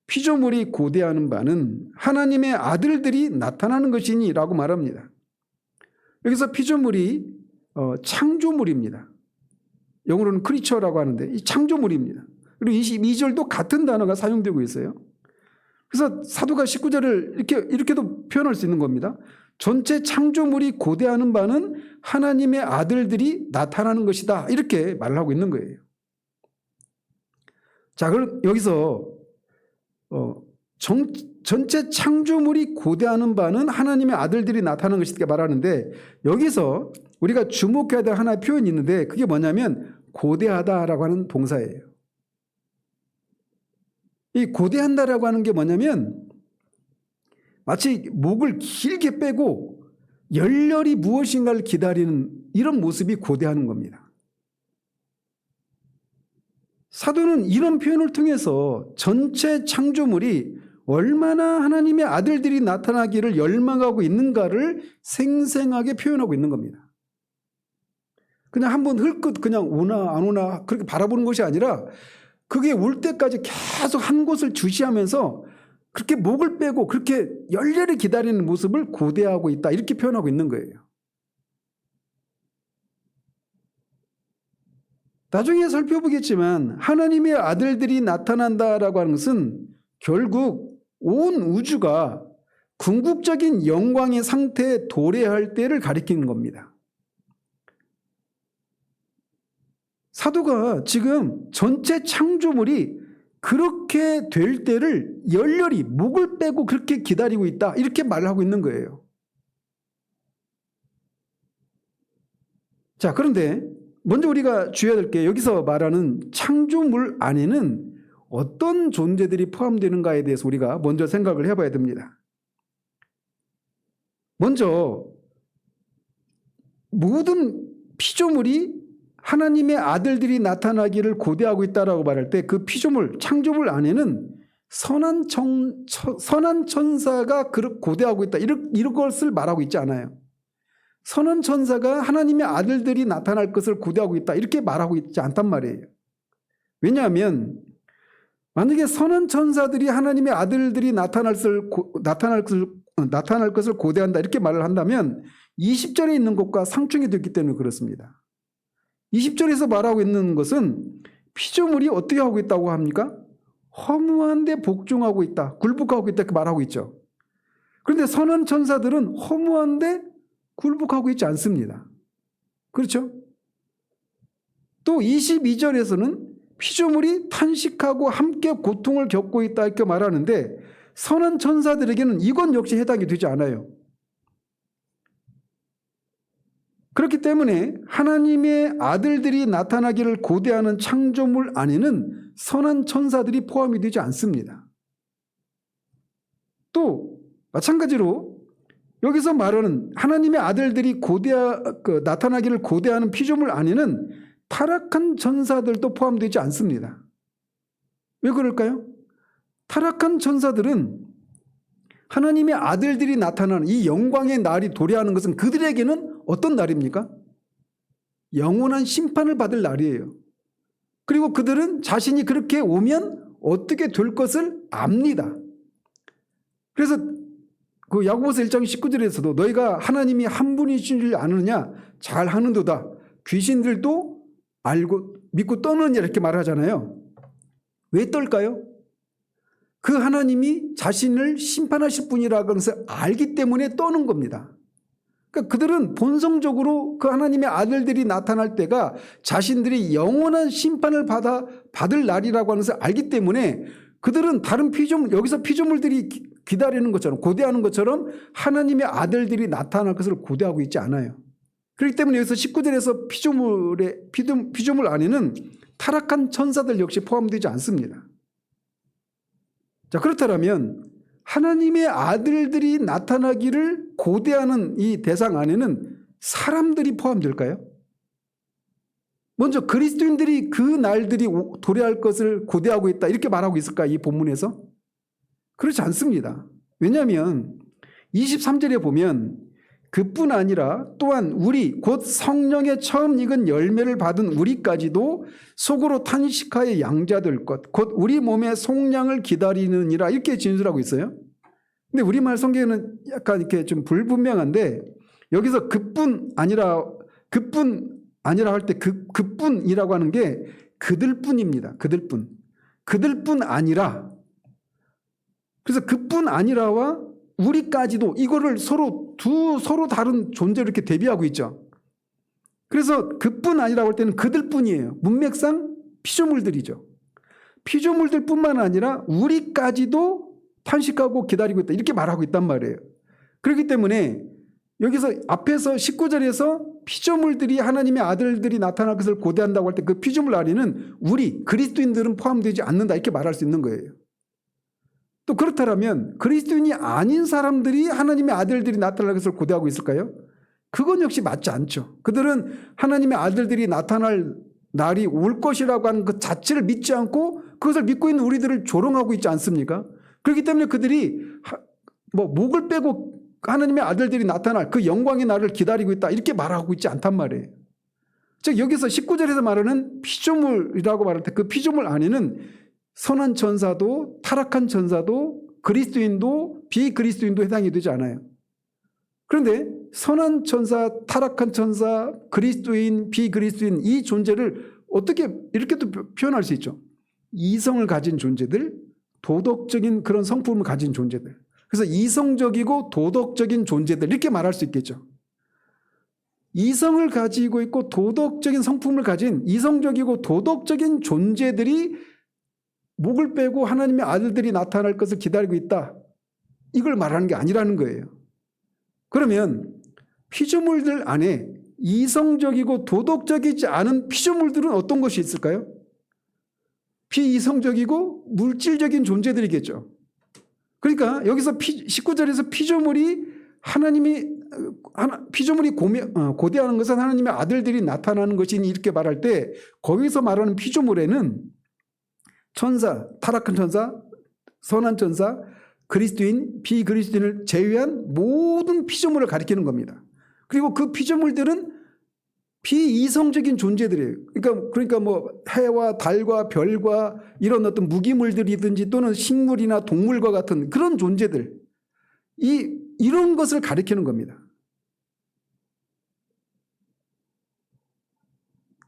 피조물이 고대하는 바는 하나님의 아들들이 나타나는 것이니 라고 말합니다. 여기서 피조물이 창조물입니다. 영어로는 크리처라고 하는데 이 창조물입니다. 그리고 22절도 같은 단어가 사용되고 있어요. 그래서 사도가 19절을 이렇게도 표현할 수 있는 겁니다. 전체 창조물이 고대하는 바는 하나님의 아들들이 나타나는 것이다. 이렇게 말을 하고 있는 거예요. 자, 그럼 여기서 전체 창조물이 고대하는 바는 하나님의 아들들이 나타나는 것이 이렇게 말하는데, 여기서 우리가 주목해야 될 하나의 표현이 있는데 그게 뭐냐면 고대하다라고 하는 동사예요. 이 고대한다라고 하는 게 뭐냐면 마치 목을 길게 빼고 열렬히 무엇인가를 기다리는 이런 모습이 고대하는 겁니다. 사도는 이런 표현을 통해서 전체 창조물이 얼마나 하나님의 아들들이 나타나기를 열망하고 있는가를 생생하게 표현하고 있는 겁니다. 그냥 한번 흘끗 그냥 오나 안 오나 그렇게 바라보는 것이 아니라 그게 올 때까지 계속 한 곳을 주시하면서 그렇게 목을 빼고 그렇게 열렬히 기다리는 모습을 고대하고 있다, 이렇게 표현하고 있는 거예요. 나중에 살펴보겠지만 하나님의 아들들이 나타난다라고 하는 것은 결국 온 우주가 궁극적인 영광의 상태에 도래할 때를 가리키는 겁니다. 사도가 지금 전체 창조물이 그렇게 될 때를 열렬히 목을 빼고 그렇게 기다리고 있다, 이렇게 말하고 있는 거예요. 자, 그런데 먼저 우리가 주의해야 될 게, 여기서 말하는 창조물 안에는 어떤 존재들이 포함되는가에 대해서 우리가 먼저 생각을 해봐야 됩니다. 먼저 모든 피조물이 하나님의 아들들이 나타나기를 고대하고 있다라고 말할 때 그 피조물, 창조물 안에는 선한 천사가 고대하고 있다, 이런 것을 말하고 있지 않아요. 선한 천사가 하나님의 아들들이 나타날 것을 고대하고 있다, 이렇게 말하고 있지 않단 말이에요. 왜냐하면 만약에 선한 천사들이 하나님의 아들들이 나타날 것을 고대한다, 이렇게 말을 한다면 20절에 있는 것과 상충이 됐기 때문에 그렇습니다. 20절에서 말하고 있는 것은 피조물이 어떻게 하고 있다고 합니까? 허무한데 복종하고 있다, 굴복하고 있다, 이렇게 말하고 있죠. 그런데 선한 천사들은 허무한데 굴복하고 있지 않습니다. 그렇죠? 또 22절에서는 피조물이 탄식하고 함께 고통을 겪고 있다, 이렇게 말하는데 선한 천사들에게는 이건 역시 해당이 되지 않아요. 그렇기 때문에 하나님의 아들들이 나타나기를 고대하는 창조물 안에는 선한 천사들이 포함이 되지 않습니다. 또 마찬가지로 여기서 말하는 하나님의 아들들이 나타나기를 고대하는 피조물 안에는 타락한 천사들도 포함되지 않습니다. 왜 그럴까요? 타락한 천사들은 하나님의 아들들이 나타나는 이 영광의 날이 도래하는 것은 그들에게는 어떤 날입니까? 영원한 심판을 받을 날이에요. 그리고 그들은 자신이 그렇게 오면 어떻게 될 것을 압니다. 그래서 그 야고보서 1장 19절에서도 너희가 하나님이 한 분이신 줄 아느냐, 잘 하는도다, 귀신들도 알고 믿고 떠느냐, 이렇게 말하잖아요. 왜 떨까요? 그 하나님이 자신을 심판하실 분이라는 것을 알기 때문에 떠는 겁니다. 그러니까 그들은 본성적으로 그 하나님의 아들들이 나타날 때가 자신들이 영원한 심판을 받을 날이라고 하는 것을 알기 때문에 그들은 다른 피조물, 여기서 피조물들이 기다리는 것처럼, 고대하는 것처럼 하나님의 아들들이 나타날 것을 고대하고 있지 않아요. 그렇기 때문에 여기서 19절에서 피조물 안에는 타락한 천사들 역시 포함되지 않습니다. 자, 그렇다면 하나님의 아들들이 나타나기를 고대하는 이 대상 안에는 사람들이 포함될까요? 먼저 그리스도인들이 그 날들이 도래할 것을 고대하고 있다, 이렇게 말하고 있을까, 이 본문에서? 그렇지 않습니다. 왜냐하면 23절에 보면 그뿐 아니라 또한 우리 곧 성령의 처음 익은 열매를 받은 우리까지도 속으로 탄식하여 양자될 것 곧 우리 몸의 속량을 기다리느니라, 이렇게 진술하고 있어요. 근데 우리말 성경에는 약간 이렇게 좀 불분명한데 여기서 그뿐 아니라 할 때 그뿐이라고 하는 게 그들뿐입니다. 그들뿐 아니라. 그래서 그뿐 아니라와 우리까지도, 이거를 서로 다른 존재로 이렇게 대비하고 있죠. 그래서 그뿐 아니라고 할 때는 그들뿐이에요. 문맥상 피조물들이죠. 피조물들뿐만 아니라 우리까지도 탄식하고 기다리고 있다. 이렇게 말하고 있단 말이에요. 그렇기 때문에 여기서 앞에서 19절에서 피조물들이 하나님의 아들들이 나타날 것을 고대한다고 할 때 그 피조물 안에는 우리 그리스도인들은 포함되지 않는다. 이렇게 말할 수 있는 거예요. 또 그렇다면 그리스도인이 아닌 사람들이 하나님의 아들들이 나타날 것을 고대하고 있을까요? 그건 역시 맞지 않죠. 그들은 하나님의 아들들이 나타날 날이 올 것이라고 하는 그 자체를 믿지 않고 그것을 믿고 있는 우리들을 조롱하고 있지 않습니까? 그렇기 때문에 그들이 목을 빼고 하나님의 아들들이 나타날 그 영광의 날을 기다리고 있다. 이렇게 말하고 있지 않단 말이에요. 즉 여기서 19절에서 말하는 피조물이라고 말할 때 그 피조물 안에는 선한 천사도 타락한 천사도 그리스도인도 비그리스도인도 해당이 되지 않아요. 그런데 선한 천사, 타락한 천사, 그리스도인, 비그리스도인 이 존재를 어떻게 이렇게도 표현할 수 있죠. 이성을 가진 존재들, 도덕적인 그런 성품을 가진 존재들. 그래서 이성적이고 도덕적인 존재들 이렇게 말할 수 있겠죠. 이성을 가지고 있고 도덕적인 성품을 가진 이성적이고 도덕적인 존재들이 목을 빼고 하나님의 아들들이 나타날 것을 기다리고 있다. 이걸 말하는 게 아니라는 거예요. 그러면 피조물들 안에 이성적이고 도덕적이지 않은 피조물들은 어떤 것이 있을까요? 비이성적이고 물질적인 존재들이겠죠. 그러니까 여기서 19절에서 피조물이 고대하는 것은 하나님의 아들들이 나타나는 것이니 이렇게 말할 때 거기서 말하는 피조물에는 천사, 타락한 천사, 선한 천사, 그리스도인, 비그리스도인을 제외한 모든 피조물을 가리키는 겁니다. 그리고 그 피조물들은 비이성적인 존재들이에요. 그러니까 해와 달과 별과 이런 어떤 무기물들이든지 또는 식물이나 동물과 같은 그런 존재들, 이런 것을 가리키는 겁니다.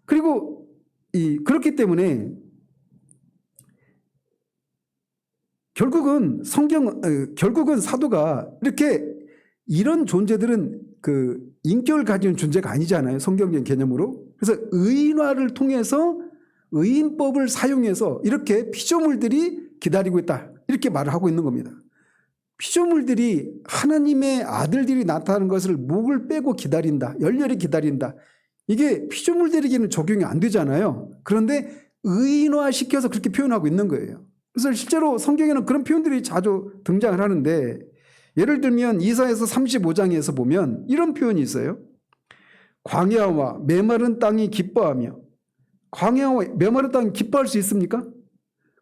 그리고 그렇기 때문에 결국은 사도가 이렇게 이런 존재들은 그 인격을 가지는 존재가 아니잖아요. 성경적인 개념으로. 그래서 의인화를 통해서 의인법을 사용해서 이렇게 피조물들이 기다리고 있다. 이렇게 말을 하고 있는 겁니다. 피조물들이 하나님의 아들들이 나타나는 것을 목을 빼고 기다린다. 열렬히 기다린다. 이게 피조물들에게는 적용이 안 되잖아요. 그런데 의인화시켜서 그렇게 표현하고 있는 거예요. 그래서 실제로 성경에는 그런 표현들이 자주 등장을 하는데 예를 들면 이사야서 35장에서 보면 이런 표현이 있어요. 광야와 메마른 땅이 기뻐하며. 광야와 메마른 땅이 기뻐할 수 있습니까?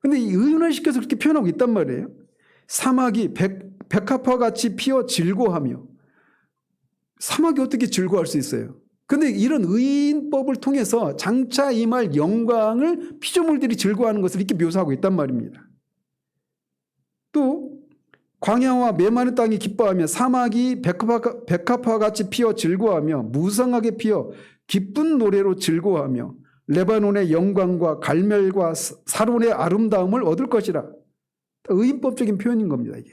근데 의인화시켜서 그렇게 표현하고 있단 말이에요. 사막이 백합화 같이 피어 즐거워하며. 사막이 어떻게 즐거워할 수 있어요? 근데 이런 의인법을 통해서 장차 임할 영광을 피조물들이 즐거워하는 것을 이렇게 묘사하고 있단 말입니다. 또 광야와 메마른 땅이 기뻐하며 사막이 백합화 같이 피어 즐거워하며 무성하게 피어 기쁜 노래로 즐거워하며 레바논의 영광과 갈멜과 사론의 아름다움을 얻을 것이라. 의인법적인 표현인 겁니다. 이게.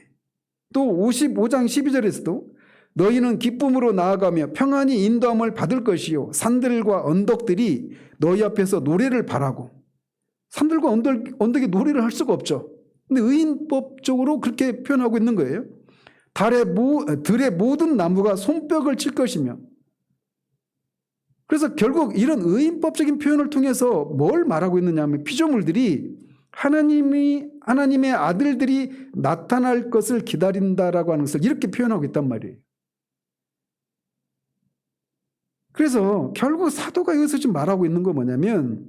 또 55장 12절에서도 너희는 기쁨으로 나아가며 평안히 인도함을 받을 것이요 산들과 언덕들이 너희 앞에서 노래를 바라고. 산들과 언덕이 노래를 할 수가 없죠. 근데 의인법적으로 그렇게 표현하고 있는 거예요. 들의 모든 나무가 손뼉을 칠 것이며. 그래서 결국 이런 의인법적인 표현을 통해서 뭘 말하고 있느냐 하면 피조물들이 하나님의 아들들이 나타날 것을 기다린다라고 하는 것을 이렇게 표현하고 있단 말이에요. 그래서 결국 사도가 여기서 지금 말하고 있는 건 뭐냐면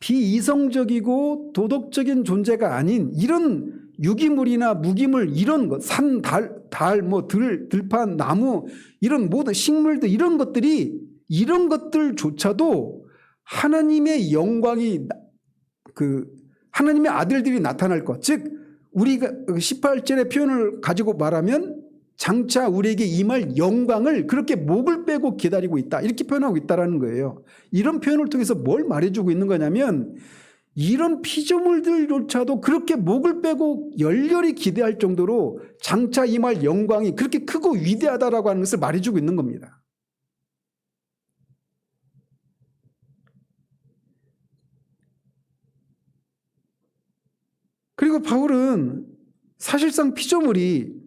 비이성적이고 도덕적인 존재가 아닌 이런 유기물이나 무기물 이런 것, 산, 들판, 나무 이런 모든 식물들 이런 것들조차도 하나님의 영광이 하나님의 아들들이 나타날 것. 즉 우리가 18절의 표현을 가지고 말하면 장차 우리에게 임할 영광을 그렇게 목을 빼고 기다리고 있다. 이렇게 표현하고 있다는 거예요. 이런 표현을 통해서 뭘 말해주고 있는 거냐면 이런 피조물들조차도 그렇게 목을 빼고 열렬히 기대할 정도로 장차 임할 영광이 그렇게 크고 위대하다라고 하는 것을 말해주고 있는 겁니다. 그리고 바울은 사실상 피조물이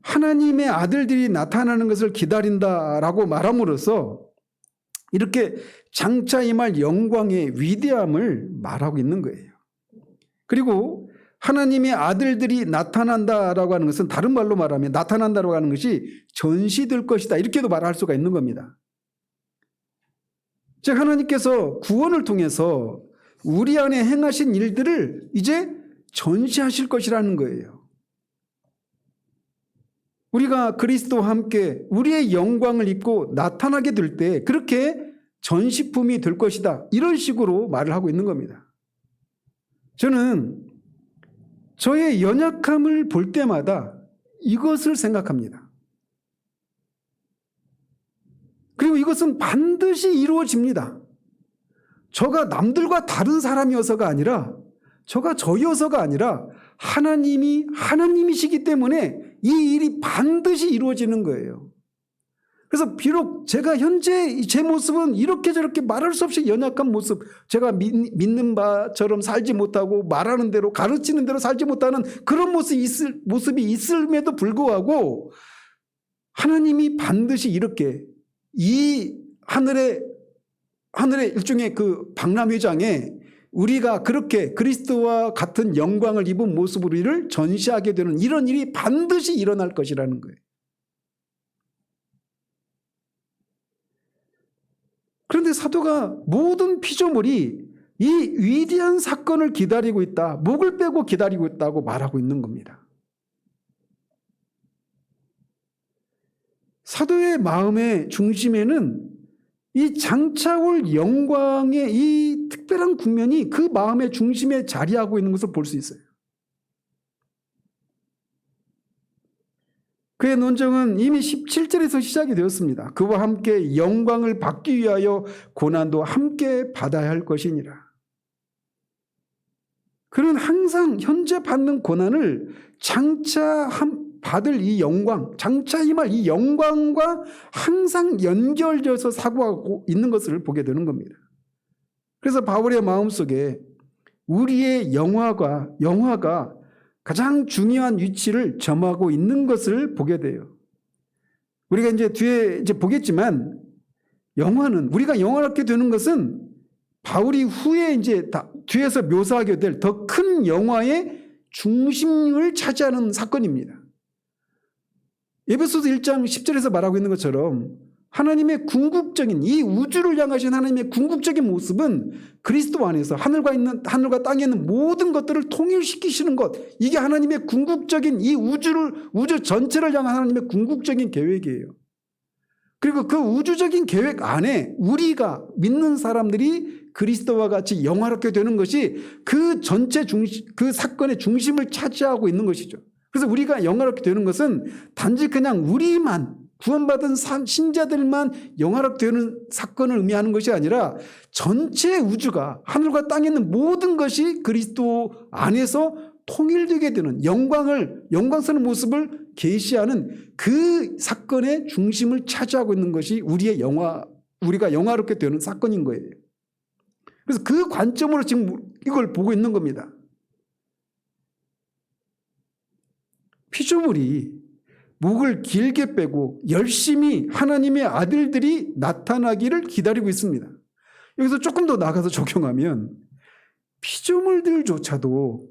하나님의 아들들이 나타나는 것을 기다린다라고 말함으로써 이렇게 장차 임할 영광의 위대함을 말하고 있는 거예요. 그리고 하나님의 아들들이 나타난다라고 하는 것은 다른 말로 말하면 나타난다라고 하는 것이 전시될 것이다 이렇게도 말할 수가 있는 겁니다. 즉 하나님께서 구원을 통해서 우리 안에 행하신 일들을 이제 전시하실 것이라는 거예요. 우리가 그리스도와 함께 우리의 영광을 입고 나타나게 될 때 그렇게 전시품이 될 것이다 이런 식으로 말을 하고 있는 겁니다. 저는 저의 연약함을 볼 때마다 이것을 생각합니다. 그리고 이것은 반드시 이루어집니다. 저가 남들과 다른 사람이어서가 아니라 저가 저여서가 아니라 하나님이시기 때문에 이 일이 반드시 이루어지는 거예요. 그래서 비록 제가 현재 제 모습은 이렇게 저렇게 말할 수 없이 연약한 모습, 제가 믿는 바처럼 살지 못하고 말하는 대로 가르치는 대로 살지 못하는 그런 모습이 있음에도 불구하고 하나님이 반드시 이렇게 이 하늘의 일종의 그 박람회장에 우리가 그렇게 그리스도와 같은 영광을 입은 모습으로 이를 전시하게 되는 이런 일이 반드시 일어날 것이라는 거예요. 그런데 사도가 모든 피조물이 이 위대한 사건을 기다리고 있다, 목을 빼고 기다리고 있다고 말하고 있는 겁니다. 사도의 마음의 중심에는 이 장차 올 영광의 이 특별한 국면이 그 마음의 중심에 자리하고 있는 것을 볼 수 있어요. 그의 논증은 이미 17절에서 시작이 되었습니다. 그와 함께 영광을 받기 위하여 고난도 함께 받아야 할 것이니라. 그는 항상 현재 받는 고난을 장차 받을 이 영광, 장차 임할 이 영광과 항상 연결되어서 사고하고 있는 것을 보게 되는 겁니다. 그래서 바울의 마음속에 우리의 영화가 가장 중요한 위치를 점하고 있는 것을 보게 돼요. 우리가 뒤에 보겠지만 우리가 영화롭게 되는 것은 바울이 후에 뒤에서 묘사하게 될 더 큰 영화의 중심을 차지하는 사건입니다. 에베소서 1장 10절에서 말하고 있는 것처럼 하나님의 궁극적인 이 우주를 향하신 하나님의 궁극적인 모습은 그리스도 안에서 하늘과 땅에 있는 모든 것들을 통일시키시는 것, 이게 하나님의 궁극적인 이 우주 전체를 향한 하나님의 궁극적인 계획이에요. 그리고 그 우주적인 계획 안에 우리가 믿는 사람들이 그리스도와 같이 영화롭게 되는 것이 그 전체 그 사건의 중심을 차지하고 있는 것이죠. 그래서 우리가 영화롭게 되는 것은 단지 그냥 우리만 구원받은 신자들만 영화롭게 되는 사건을 의미하는 것이 아니라 전체 우주가 하늘과 땅에 있는 모든 것이 그리스도 안에서 통일되게 되는 영광스러운 모습을 계시하는 그 사건의 중심을 차지하고 있는 것이 우리가 영화롭게 되는 사건인 거예요. 그래서 그 관점으로 지금 이걸 보고 있는 겁니다. 피조물이 목을 길게 빼고 열심히 하나님의 아들들이 나타나기를 기다리고 있습니다. 여기서 조금 더 나가서 적용하면 피조물들조차도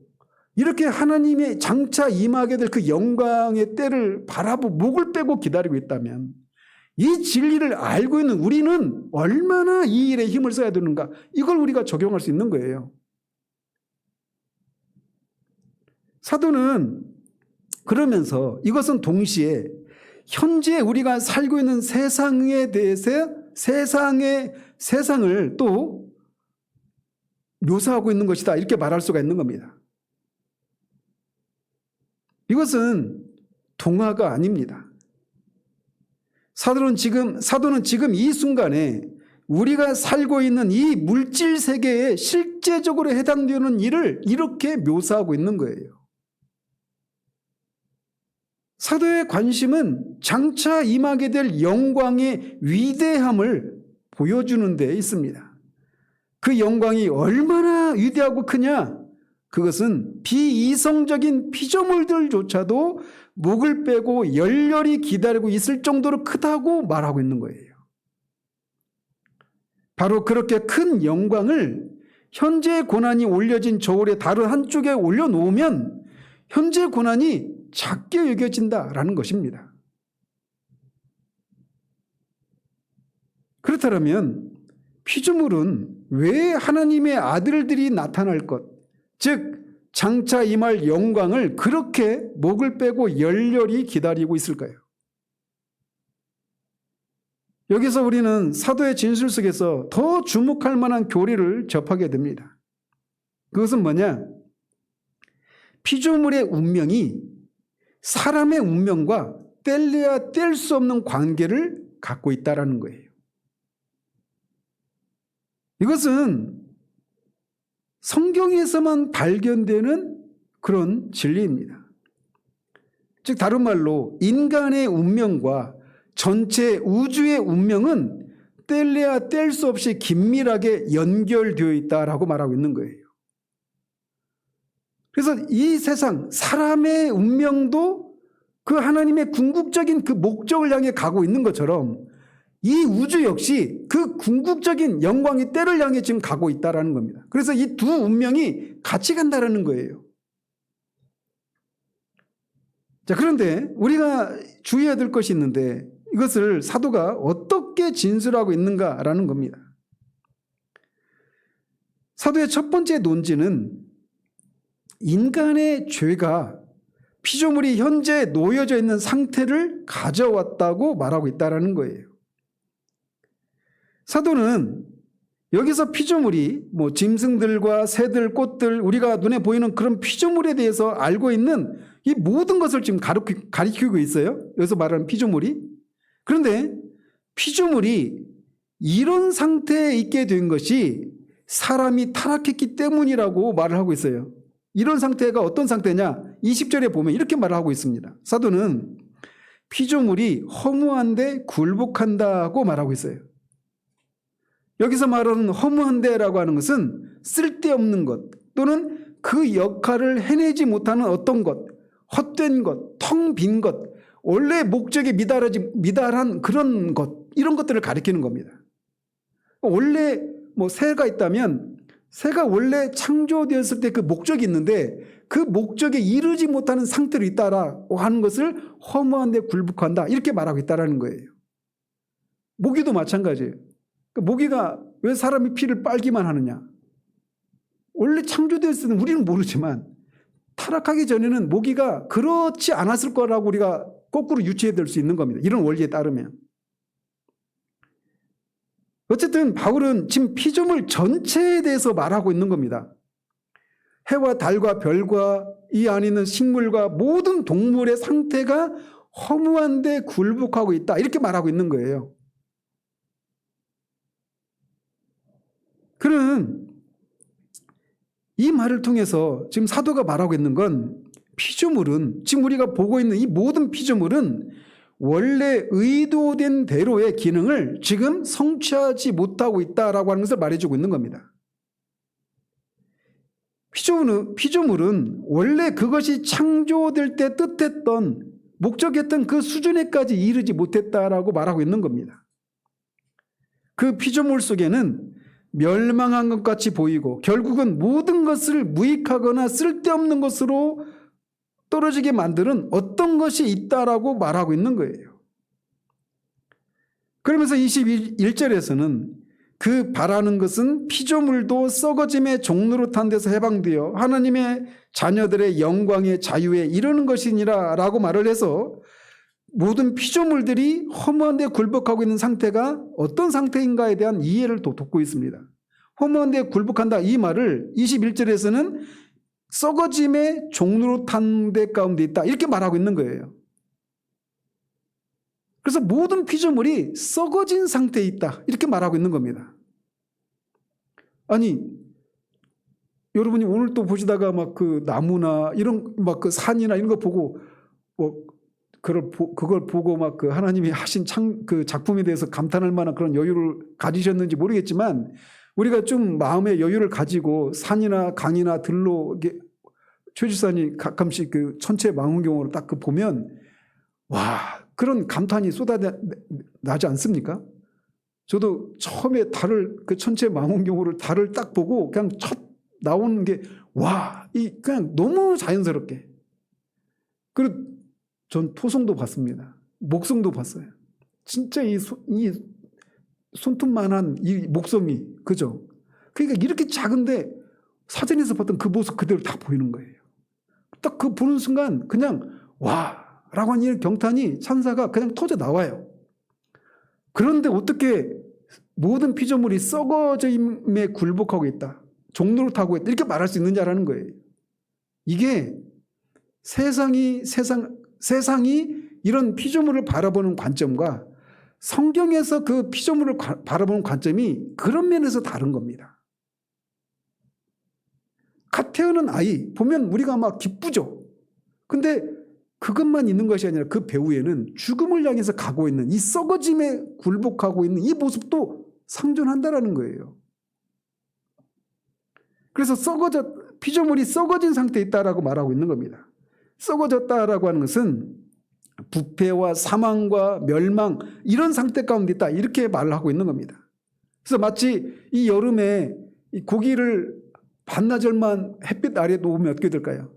이렇게 하나님의 장차 임하게 될 그 영광의 때를 바라보고 목을 빼고 기다리고 있다면 이 진리를 알고 있는 우리는 얼마나 이 일에 힘을 써야 되는가, 이걸 우리가 적용할 수 있는 거예요. 사도는 그러면서 이것은 동시에 현재 우리가 살고 있는 세상에 대해서 세상을 또 묘사하고 있는 것이다, 이렇게 말할 수가 있는 겁니다. 이것은 동화가 아닙니다. 사도는 지금 이 순간에 우리가 살고 있는 이 물질 세계에 실제적으로 해당되는 일을 이렇게 묘사하고 있는 거예요. 사도의 관심은 장차 임하게 될 영광의 위대함을 보여주는 데 있습니다. 그 영광이 얼마나 위대하고 크냐, 그것은 비이성적인 피조물들조차도 목을 빼고 열렬히 기다리고 있을 정도로 크다고 말하고 있는 거예요. 바로 그렇게 큰 영광을 현재의 고난이 올려진 저울의 다른 한쪽에 올려놓으면 현재의 고난이 작게 여겨진다라는 것입니다. 그렇다면 피조물은 왜 하나님의 아들들이 나타날 것, 즉 장차 임할 영광을 그렇게 목을 빼고 열렬히 기다리고 있을까요? 여기서 우리는 사도의 진술 속에서 더 주목할 만한 교리를 접하게 됩니다. 그것은 뭐냐? 피조물의 운명이 사람의 운명과 뗄래야 뗄 수 없는 관계를 갖고 있다는 거예요. 이것은 성경에서만 발견되는 그런 진리입니다. 즉 다른 말로 인간의 운명과 전체 우주의 운명은 뗄래야 뗄 수 없이 긴밀하게 연결되어 있다라고 말하고 있는 거예요. 그래서 이 세상 사람의 운명도 그 하나님의 궁극적인 그 목적을 향해 가고 있는 것처럼 이 우주 역시 그 궁극적인 영광의 때를 향해 지금 가고 있다는 겁니다. 그래서 이 두 운명이 같이 간다는 거예요. 자, 그런데 우리가 주의해야 될 것이 있는데 이것을 사도가 어떻게 진술하고 있는가라는 겁니다. 사도의 첫 번째 논지는 인간의 죄가 피조물이 현재 놓여져 있는 상태를 가져왔다고 말하고 있다는 거예요. 사도는 여기서 피조물이 짐승들과 새들, 꽃들, 우리가 눈에 보이는 그런 피조물에 대해서 알고 있는 이 모든 것을 지금 가리키고 있어요. 여기서 말하는 피조물이. 그런데 피조물이 이런 상태에 있게 된 것이 사람이 타락했기 때문이라고 말을 하고 있어요. 이런 상태가 어떤 상태냐? 20절에 보면 이렇게 말을 하고 있습니다. 사도는 피조물이 허무한데 굴복한다고 말하고 있어요. 여기서 말하는 허무한데라고 하는 것은 쓸데없는 것 또는 그 역할을 해내지 못하는 어떤 것, 헛된 것, 텅 빈 것, 원래 목적에 미달한 그런 것, 이런 것들을 가리키는 겁니다. 원래 새가 있다면 새가 원래 창조되었을 때 그 목적이 있는데 그 목적에 이르지 못하는 상태로 있다라고 하는 것을 허무한데 굴복한다 이렇게 말하고 있다는 거예요. 모기도 마찬가지예요. 모기가 왜 사람이 피를 빨기만 하느냐? 원래 창조되었을 때는 우리는 모르지만 타락하기 전에는 모기가 그렇지 않았을 거라고 우리가 거꾸로 유추해 될 수 있는 겁니다. 이런 원리에 따르면. 어쨌든 바울은 지금 피조물 전체에 대해서 말하고 있는 겁니다. 해와 달과 별과 이 안에 있는 식물과 모든 동물의 상태가 허무한데 굴복하고 있다 이렇게 말하고 있는 거예요. 그는 이 말을 통해서 지금 사도가 말하고 있는 건 피조물은 지금 우리가 보고 있는 이 모든 피조물은 원래 의도된 대로의 기능을 지금 성취하지 못하고 있다라고 하는 것을 말해주고 있는 겁니다. 피조물은 원래 그것이 창조될 때 뜻했던 목적했던 그 수준에까지 이르지 못했다라고 말하고 있는 겁니다. 그 피조물 속에는 멸망한 것 같이 보이고 결국은 모든 것을 무익하거나 쓸데없는 것으로 떨어지게 만드는 어떤 것이 있다라고 말하고 있는 거예요. 그러면서 21절에서는 그 바라는 것은 피조물도 썩어짐의 종로로 탄 데서 해방되어 하나님의 자녀들의 영광의 자유에 이르는 것이니라 라고 말을 해서 모든 피조물들이 허무한데 굴복하고 있는 상태가 어떤 상태인가에 대한 이해를 또 돕고 있습니다. 허무한데 굴복한다 이 말을 21절에서는 썩어짐의 종로로 탄 데 가운데 있다 이렇게 말하고 있는 거예요. 그래서 모든 피조물이 썩어진 상태에 있다 이렇게 말하고 있는 겁니다. 아니 여러분이 오늘 또 보시다가 막 그 나무나 이런 막 그 산이나 이런 거 보고 그걸 보고 막 그 하나님이 하신 그 작품에 대해서 감탄할 만한 그런 여유를 가지셨는지 모르겠지만 우리가 좀 마음의 여유를 가지고 산이나 강이나 들로 이게 최주산이 가끔씩 그 천체 망원경으로 딱 그 보면 와 그런 감탄이 쏟아나지 않습니까? 저도 처음에 달을 그 천체 망원경으로 달을 딱 보고 그냥 첫 나오는 게 와 이 그냥 너무 자연스럽게. 그리고 전 토성도 봤습니다. 목성도 봤어요. 진짜 이 손톱만한 이 목성이 그죠? 그러니까 이렇게 작은데 사진에서 봤던 그 모습 그대로 다 보이는 거예요. 딱 그 보는 순간 그냥 와 라고 하는 이 경탄이 찬사가 그냥 터져 나와요. 그런데 어떻게 모든 피조물이 썩어짐에 굴복하고 있다. 종노릇하고 있다. 이렇게 말할 수 있느냐라는 거예요. 이게 세상이 이런 피조물을 바라보는 관점과 성경에서 그 피조물을 바라보는 관점이 그런 면에서 다른 겁니다. 갓 태어난 아이 보면 우리가 막 기쁘죠. 근데 그것만 있는 것이 아니라 그 배후에는 죽음을 향해서 가고 있는 이 썩어짐에 굴복하고 있는 이 모습도 상존한다라는 거예요. 그래서 피조물이 썩어진 상태에 있다라고 말하고 있는 겁니다. 썩어졌다라고 하는 것은 부패와 사망과 멸망 이런 상태 가운데 있다 이렇게 말을 하고 있는 겁니다. 그래서 마치 이 여름에 이 고기를 반나절만 햇빛 아래에 놓으면 어떻게 될까요?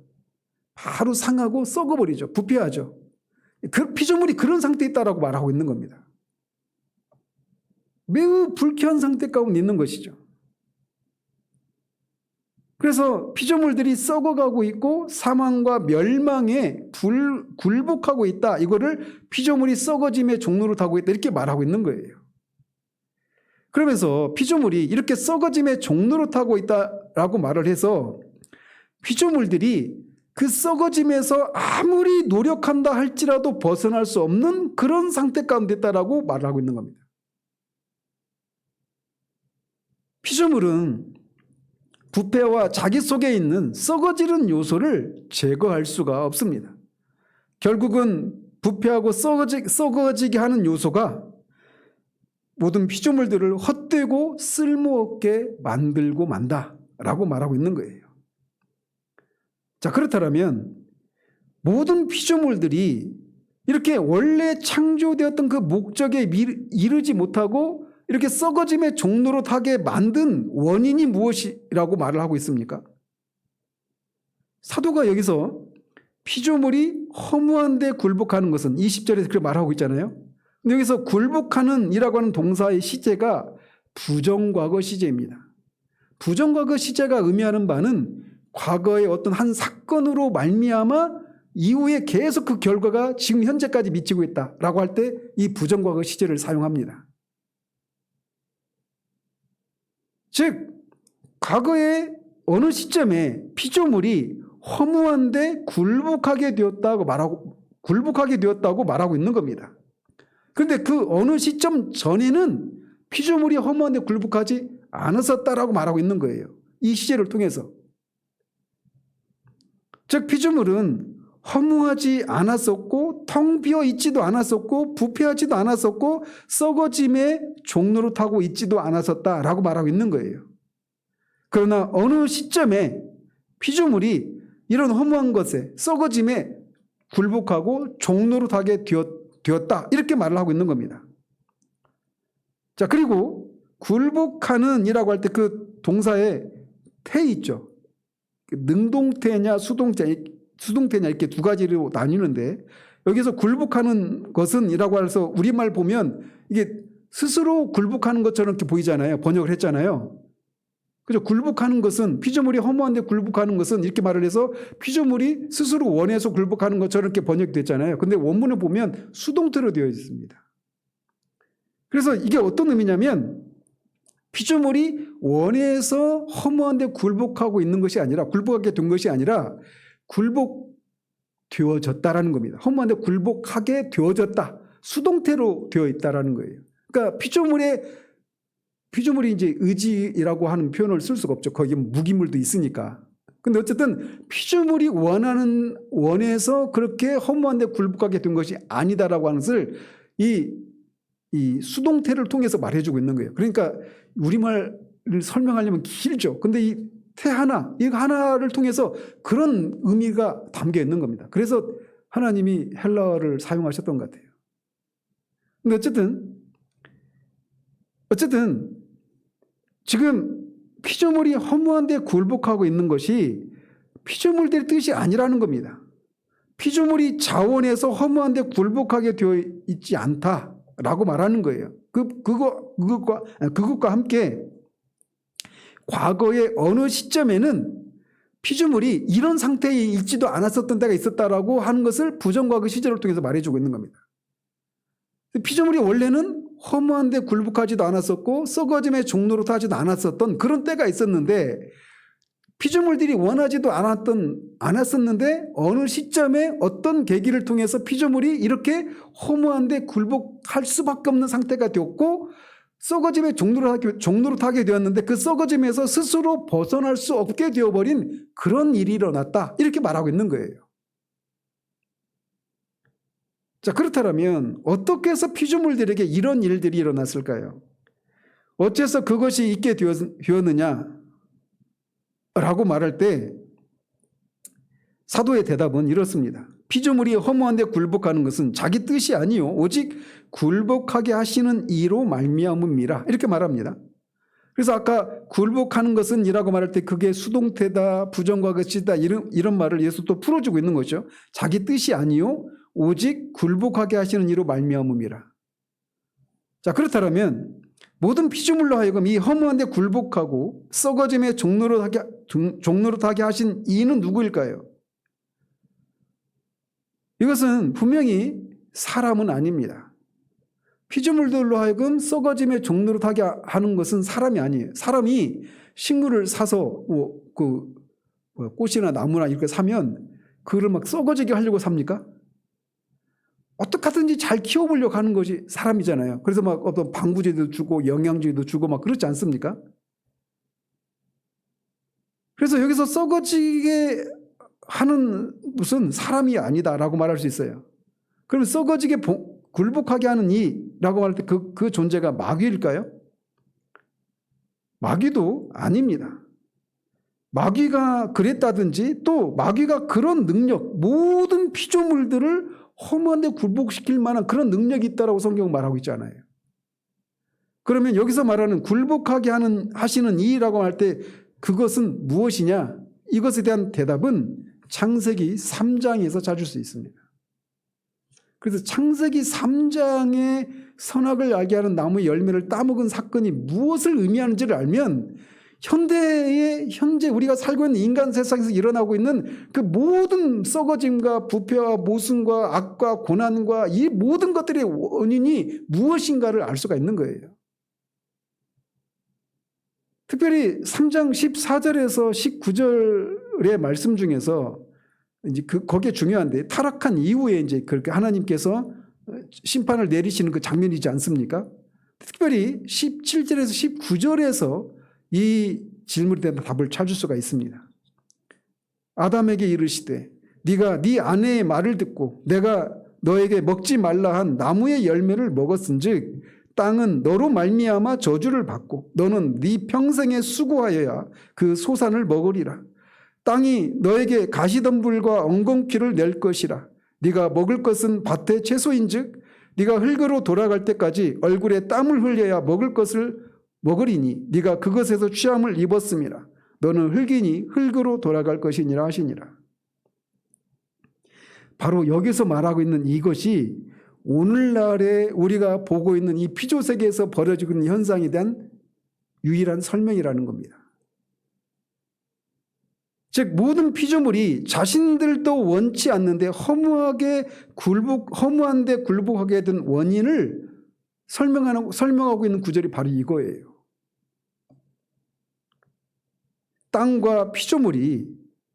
바로 상하고 썩어버리죠. 부패하죠. 그 피조물이 그런 상태에 있다라고 말하고 있는 겁니다. 매우 불쾌한 상태 가운데 있는 것이죠. 그래서 피조물들이 썩어가고 있고 사망과 멸망에 굴복하고 있다. 이거를 피조물이 썩어짐의 종로를 타고 있다. 이렇게 말하고 있는 거예요. 그러면서 피조물이 이렇게 썩어짐의 종로를 타고 있다라고 말을 해서 피조물들이 그 썩어짐에서 아무리 노력한다 할지라도 벗어날 수 없는 그런 상태 가운데 있다라고 말을 하고 있는 겁니다. 피조물은 부패와 자기 속에 있는 썩어지는 요소를 제거할 수가 없습니다. 결국은 부패하고 썩어지게 하는 요소가 모든 피조물들을 헛되고 쓸모없게 만들고 만다라고 말하고 있는 거예요. 자, 그렇다면 모든 피조물들이 이렇게 원래 창조되었던 그 목적에 이르지 못하고 이렇게 썩어짐의 종로로 타게 만든 원인이 무엇이라고 말을 하고 있습니까? 사도가 여기서 피조물이 허무한 데 굴복하는 것은 20절에서 그렇게 말하고 있잖아요. 근데 여기서 굴복하는 이라고 하는 동사의 시제가 부정과거 시제입니다. 부정과거 시제가 의미하는 바는 과거의 어떤 한 사건으로 말미암아 이후에 계속 그 결과가 지금 현재까지 미치고 있다라고 할 때 이 부정과거 시제를 사용합니다. 즉 과거의 어느 시점에 피조물이 허무한데 굴복하게 되었다고 말하고 있는 겁니다. 그런데 그 어느 시점 전에는 피조물이 허무한데 굴복하지 않았었다라고 말하고 있는 거예요. 이 시제를 통해서. 즉 피조물은 허무하지 않았었고 텅 비어 있지도 않았었고 부패하지도 않았었고 썩어짐의 종로로 타고 있지도 않았었다라고 말하고 있는 거예요. 그러나 어느 시점에 피조물이 이런 허무한 것에 썩어짐에 굴복하고 종로로 타게 되었다 이렇게 말을 하고 있는 겁니다. 자, 그리고 굴복하는 이라고 할 때 그 동사에 태 있죠. 능동태냐 수동태냐 이렇게 두 가지로 나뉘는데 여기서 굴복하는 것은 이라고 해서 우리말 보면 이게 스스로 굴복하는 것처럼 이렇게 보이잖아요. 번역을 했잖아요. 그죠? 굴복하는 것은 피조물이 허무한데 굴복하는 것은 이렇게 말을 해서 피조물이 스스로 원해서 굴복하는 것처럼 이렇게 번역됐잖아요. 근데 원문을 보면 수동태로 되어 있습니다. 그래서 이게 어떤 의미냐면 피조물이 원해서 허무한데 굴복하고 있는 것이 아니라 굴복하게 된 것이 아니라 굴복되어졌다라는 겁니다. 허무한데 굴복하게 되어졌다. 수동태로 되어 있다라는 거예요. 그러니까 피조물이 이제 의지라고 하는 표현을 쓸 수가 없죠. 거기 무기물도 있으니까. 근데 어쨌든 피조물이 원해서 그렇게 허무한데 굴복하게 된 것이 아니다라고 하는 것을 이 수동태를 통해서 말해주고 있는 거예요. 그러니까 우리말을 설명하려면 길죠. 근데 이 이거 하나를 통해서 그런 의미가 담겨 있는 겁니다. 그래서 하나님이 헬라어를 사용하셨던 것 같아요. 근데 어쨌든 지금 피조물이 허무한 데 굴복하고 있는 것이 피조물들의 뜻이 아니라는 겁니다. 피조물이 자원해서 허무한 데 굴복하게 되어 있지 않다라고 말하는 거예요. 그것과 함께 과거의 어느 시점에는 피조물이 이런 상태에 있지도 않았었던 때가 있었다라고 하는 것을 부정과거 시제를 통해서 말해주고 있는 겁니다. 피조물이 원래는 허무한 데 굴복하지도 않았었고 썩어짐의 종로로 타지도 않았었던 그런 때가 있었는데 피조물들이 원하지도 않았었는데 어느 시점에 어떤 계기를 통해서 피조물이 이렇게 허무한 데 굴복할 수밖에 없는 상태가 되었고 썩어짐의 종로로 타게 되었는데 그 썩어짐에서 스스로 벗어날 수 없게 되어버린 그런 일이 일어났다. 이렇게 말하고 있는 거예요. 자, 그렇다면 어떻게 해서 피조물들에게 이런 일들이 일어났을까요? 어째서 그것이 있게 되었느냐? 라고 말할 때 사도의 대답은 이렇습니다. 피조물이 허무한 데 굴복하는 것은 자기 뜻이 아니요 오직 굴복하게 하시는 이로 말미암음이라 이렇게 말합니다. 그래서 아까 굴복하는 것은 이라고 말할 때 그게 수동태다 부정과거 시다 이런 말을 예수 또 풀어주고 있는 거죠. 자기 뜻이 아니요 오직 굴복하게 하시는 이로 말미암음이라. 자, 그렇다면 모든 피조물로 하여금 이 허무한 데 굴복하고 썩어짐의 종로로 타게 하신 이는 누구일까요? 이것은 분명히 사람은 아닙니다. 피조물들로 하여금 썩어짐의 종로로 타게 하는 것은 사람이 아니에요. 사람이 식물을 사서 꽃이나 나무나 이렇게 사면 그걸 막 썩어지게 하려고 삽니까? 어떻게 하든지 잘 키워보려고 하는 것이 사람이잖아요. 그래서 막 어떤 방부제도 주고 영양제도 주고 막 그렇지 않습니까? 그래서 여기서 썩어지게 하는 무슨 사람이 아니다라고 말할 수 있어요. 그러면 썩어지게 굴복하게 하는 이라고 할 때 그 존재가 마귀일까요? 마귀도 아닙니다. 마귀가 그랬다든지 또 마귀가 그런 능력, 모든 피조물들을 허무한 데 굴복시킬 만한 그런 능력이 있다라고 성경은 말하고 있잖아요. 그러면 여기서 말하는 굴복하게 하시는 이라고 할 때 그것은 무엇이냐? 이것에 대한 대답은 창세기 3장에서 찾을 수 있습니다. 그래서 창세기 3장의 선악을 알게 하는 나무의 열매를 따먹은 사건이 무엇을 의미하는지를 알면 현재 우리가 살고 있는 인간 세상에서 일어나고 있는 그 모든 썩어짐과 부패와 모순과 악과 고난과 이 모든 것들의 원인이 무엇인가를 알 수가 있는 거예요. 특별히 3장 14절에서 19절의 말씀 중에서 이제 거기에 중요한데 타락한 이후에 이제 그렇게 하나님께서 심판을 내리시는 그 장면이지 않습니까? 특별히 17절에서 19절에서 이 질문에 대한 답을 찾을 수가 있습니다. 아담에게 이르시되 네가 네 아내의 말을 듣고 내가 너에게 먹지 말라 한 나무의 열매를 먹었은즉 땅은 너로 말미암아 저주를 받고 너는 네 평생에 수고하여야 그 소산을 먹으리라. 땅이 너에게 가시덤불과 엉겅퀴를 낼 것이라. 네가 먹을 것은 밭의 채소인즉 네가 흙으로 돌아갈 때까지 얼굴에 땀을 흘려야 먹을 것을 먹으리니 네가 그것에서 취함을 입었음이라. 너는 흙이니 흙으로 돌아갈 것이니라 하시니라. 바로 여기서 말하고 있는 이것이 오늘날에 우리가 보고 있는 이 피조세계에서 벌어지고 있는 현상에 대한 유일한 설명이라는 겁니다. 즉 모든 피조물이 자신들도 원치 않는데 허무한 데 굴복하게 된 원인을 설명하고 있는 구절이 바로 이거예요. 땅과 피조물이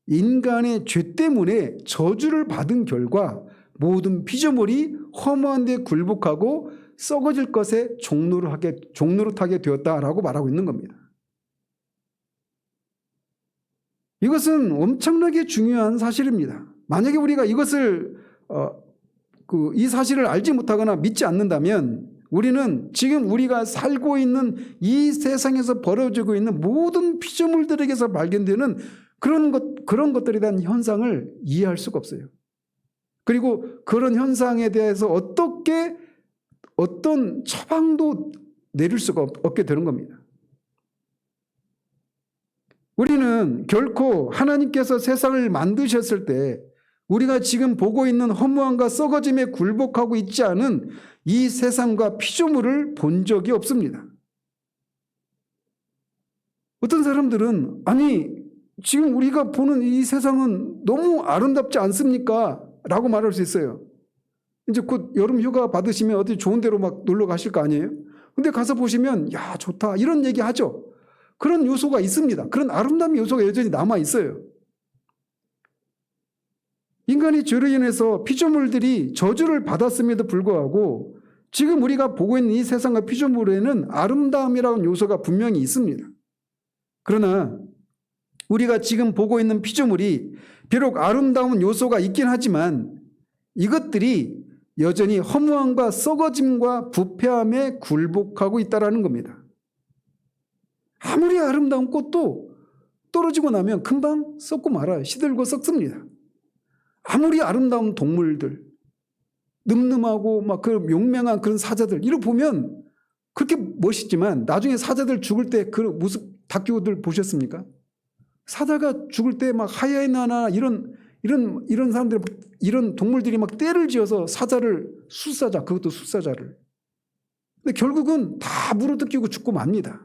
인간의 죄 때문에 저주를 받은 결과 모든 피조물이 허무한 데 굴복하고 썩어질 것에 종로로 타게 되었다라고 말하고 있는 겁니다. 이것은 엄청나게 중요한 사실입니다. 만약에 우리가 이것을 이 사실을 알지 못하거나 믿지 않는다면 우리는 지금 우리가 살고 있는 이 세상에서 벌어지고 있는 모든 피조물들에게서 발견되는 그런 것들에 대한 현상을 이해할 수가 없어요. 그리고 그런 현상에 대해서 어떤 처방도 내릴 수가 없게 되는 겁니다. 우리는 결코 하나님께서 세상을 만드셨을 때 우리가 지금 보고 있는 허무함과 썩어짐에 굴복하고 있지 않은 이 세상과 피조물을 본 적이 없습니다. 어떤 사람들은 아니 지금 우리가 보는 이 세상은 너무 아름답지 않습니까? 라고 말할 수 있어요. 이제 곧 여름 휴가 받으시면 어디 좋은 데로 막 놀러 가실 거 아니에요? 근데 가서 보시면 야 좋다 이런 얘기 하죠. 그런 요소가 있습니다. 그런 아름다운 요소가 여전히 남아 있어요. 인간의 죄로 인해서 피조물들이 저주를 받았음에도 불구하고 지금 우리가 보고 있는 이 세상과 피조물에는 아름다움이라는 요소가 분명히 있습니다. 그러나 우리가 지금 보고 있는 피조물이 비록 아름다운 요소가 있긴 하지만 이것들이 여전히 허무함과 썩어짐과 부패함에 굴복하고 있다는 겁니다. 아무리 아름다운 꽃도 떨어지고 나면 금방 썩고 말아요. 시들고 썩습니다. 아무리 아름다운 동물들, 늠름하고 막 그 용맹한 그런 사자들, 이를 보면 그렇게 멋있지만 나중에 사자들 죽을 때 그 모습 다큐들 보셨습니까? 사자가 죽을 때 막 하이에나나 이런 사람들, 이런 동물들이 막 떼를 지어서 사자를 그것도 숫사자를. 근데 결국은 다 물어뜯기고 죽고 맙니다.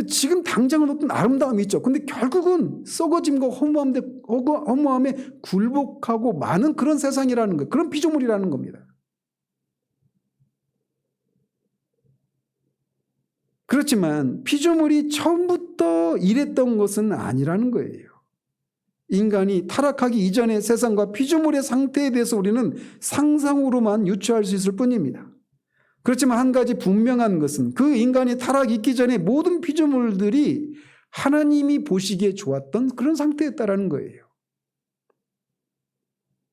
지금 당장은 어떤 아름다움이 있죠. 근데 결국은 썩어짐과 허무함에 굴복하고 많은 그런 세상이라는 거, 그런 피조물이라는 겁니다. 그렇지만 피조물이 처음부터 이랬던 것은 아니라는 거예요. 인간이 타락하기 이전의 세상과 피조물의 상태에 대해서 우리는 상상으로만 유추할 수 있을 뿐입니다. 그렇지만 한 가지 분명한 것은 그 인간이 타락이 있기 전에 모든 피조물들이 하나님이 보시기에 좋았던 그런 상태였다라는 거예요.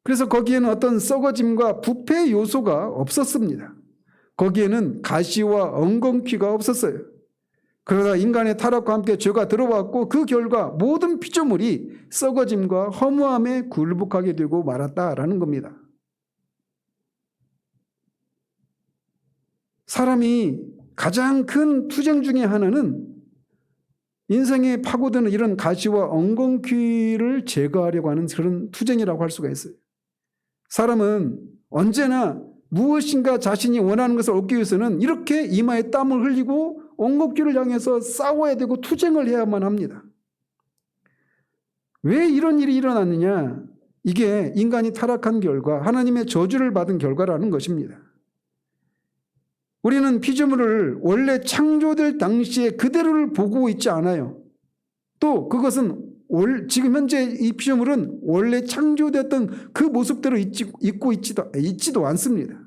그래서 거기에는 어떤 썩어짐과 부패 요소가 없었습니다. 거기에는 가시와 엉겅퀴가 없었어요. 그러나 인간의 타락과 함께 죄가 들어왔고 그 결과 모든 피조물이 썩어짐과 허무함에 굴복하게 되고 말았다라는 겁니다. 사람이 가장 큰 투쟁 중에 하나는 인생에 파고드는 이런 가시와 엉겅퀴를 제거하려고 하는 그런 투쟁이라고 할 수가 있어요. 사람은 언제나 무엇인가 자신이 원하는 것을 얻기 위해서는 이렇게 이마에 땀을 흘리고 엉겅퀴를 향해서 싸워야 되고 투쟁을 해야만 합니다. 왜 이런 일이 일어났느냐? 이게 인간이 타락한 결과, 하나님의 저주를 받은 결과라는 것입니다. 우리는 피조물을 원래 창조될 당시에 그대로를 보고 있지 않아요. 또 그것은 지금 현재 이 피조물은 원래 창조되었던 그 모습대로 있지도 않습니다.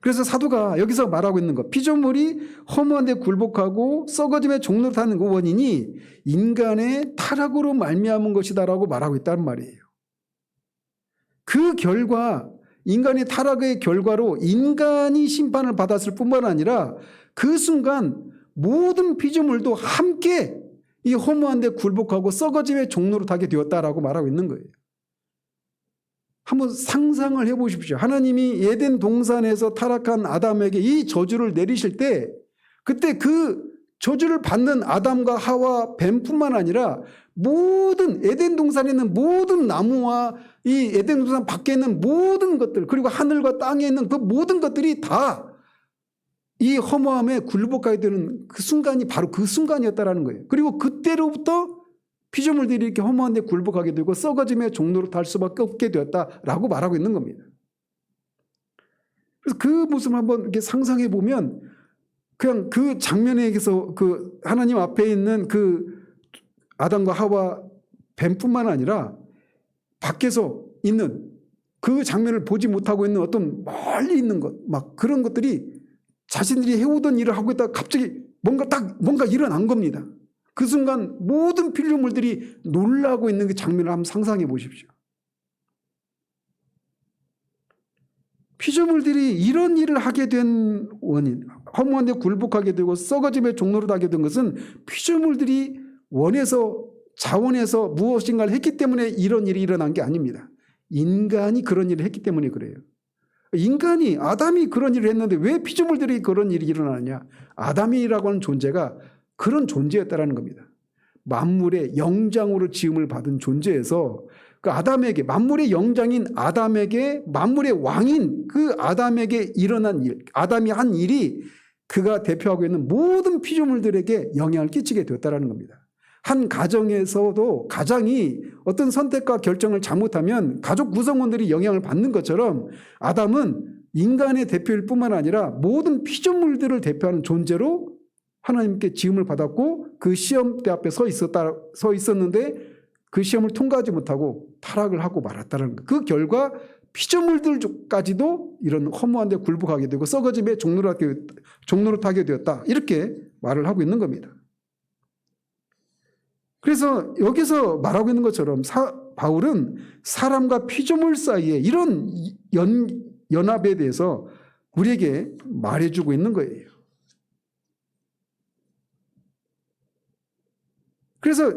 그래서 사도가 여기서 말하고 있는 것, 피조물이 허무한 데 굴복하고 썩어짐의 종로를 타는 그 원인이 인간의 타락으로 말미암은 것이다라고 말하고 있다는 말이에요. 그 결과, 인간의 타락의 결과로 인간이 심판을 받았을 뿐만 아니라 그 순간 모든 피조물도 함께 이 허무한 데 굴복하고 썩어짐의 종로로 타게 되었다라고 말하고 있는 거예요. 한번 상상을 해보십시오. 하나님이 에덴 동산에서 타락한 아담에게 이 저주를 내리실 때 그때 그 저주를 받는 아담과 하와 뱀뿐만 아니라 모든 에덴 동산에 있는 모든 나무와 이 에덴 동산 밖에 있는 모든 것들, 그리고 하늘과 땅에 있는 그 모든 것들이 다 이 허무함에 굴복하게 되는 그 순간이 바로 그 순간이었다라는 거예요. 그리고 그때로부터 피조물들이 이렇게 허무한 데 굴복하게 되고 썩어짐의 종로로 달 수밖에 없게 되었다라고 말하고 있는 겁니다. 그래서 그 모습을 한번 이렇게 상상해 보면 그냥 그 장면에서 그 하나님 앞에 있는 그 아담과 하와 뱀뿐만 아니라 밖에서 있는 그 장면을 보지 못하고 있는 어떤 멀리 있는 것, 막 그런 것들이 자신들이 해오던 일을 하고 있다가 갑자기 뭔가 일어난 겁니다. 그 순간 모든 피조물들이 놀라고 있는 그 장면을 한번 상상해 보십시오. 피조물들이 이런 일을 하게 된 원인, 허무한 데 굴복하게 되고 썩어짐의 종로로 하게 된 것은 피조물들이 원해서 자원해서 무엇인가를 했기 때문에 이런 일이 일어난 게 아닙니다. 인간이 그런 일을 했기 때문에 그래요. 인간이, 아담이 그런 일을 했는데 왜 피조물들이 그런 일이 일어나느냐? 아담이라고 하는 존재가 그런 존재였다라는 겁니다. 만물의 영장으로 지음을 받은 존재에서 그 아담에게, 만물의 영장인 아담에게, 만물의 왕인 그 아담에게 일어난 일, 아담이 한 일이 그가 대표하고 있는 모든 피조물들에게 영향을 끼치게 되었다는 겁니다. 한 가정에서도 가장이 어떤 선택과 결정을 잘못하면 가족 구성원들이 영향을 받는 것처럼 아담은 인간의 대표일 뿐만 아니라 모든 피조물들을 대표하는 존재로 하나님께 지음을 받았고 그 시험대 앞에 서 있었는데 그 시험을 통과하지 못하고 타락을 하고 말았다는 것. 그 결과 피조물들까지도 이런 허무한 데 굴복하게 되고 썩어짐의 종로로 타게 되었다. 이렇게 말을 하고 있는 겁니다. 그래서 여기서 말하고 있는 것처럼 바울은 사람과 피조물 사이에 이런 연합에 대해서 우리에게 말해주고 있는 거예요. 그래서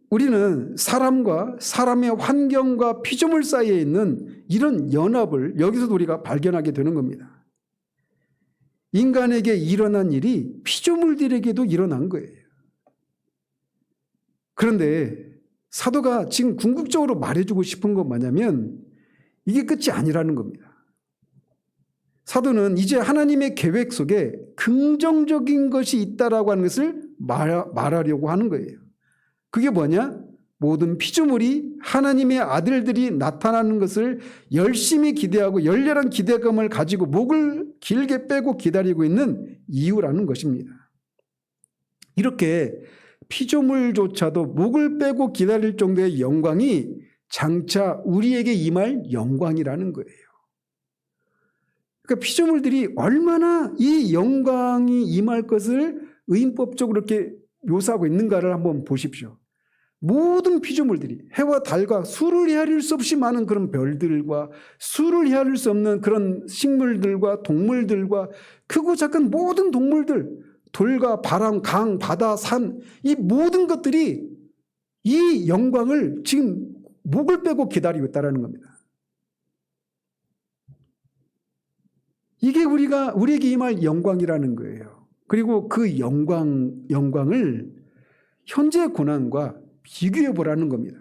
우리는 사람과 사람의 환경과 피조물 사이에 있는 이런 연합을 여기서도 우리가 발견하게 되는 겁니다. 인간에게 일어난 일이 피조물들에게도 일어난 거예요. 그런데 사도가 지금 궁극적으로 말해주고 싶은 건 뭐냐면 이게 끝이 아니라는 겁니다. 사도는 이제 하나님의 계획 속에 긍정적인 것이 있다라고 하는 것을 말하려고 하는 거예요. 그게 뭐냐? 모든 피조물이 하나님의 아들들이 나타나는 것을 열심히 기대하고 열렬한 기대감을 가지고 목을 길게 빼고 기다리고 있는 이유라는 것입니다. 이렇게 피조물조차도 목을 빼고 기다릴 정도의 영광이 장차 우리에게 임할 영광이라는 거예요. 그러니까 피조물들이 얼마나 이 영광이 임할 것을 의인법적으로 이렇게 묘사하고 있는가를 한번 보십시오. 모든 피조물들이 해와 달과 수를 헤아릴 수 없이 많은 그런 별들과 수를 헤아릴 수 없는 그런 식물들과 동물들과 크고 작은 모든 동물들, 돌과 바람, 강, 바다, 산, 이 모든 것들이 이 영광을 지금 목을 빼고 기다리고 있다는 겁니다. 이게 우리에게 임할 영광이라는 거예요. 그리고 그 영광을 현재 고난과 비교해 보라는 겁니다.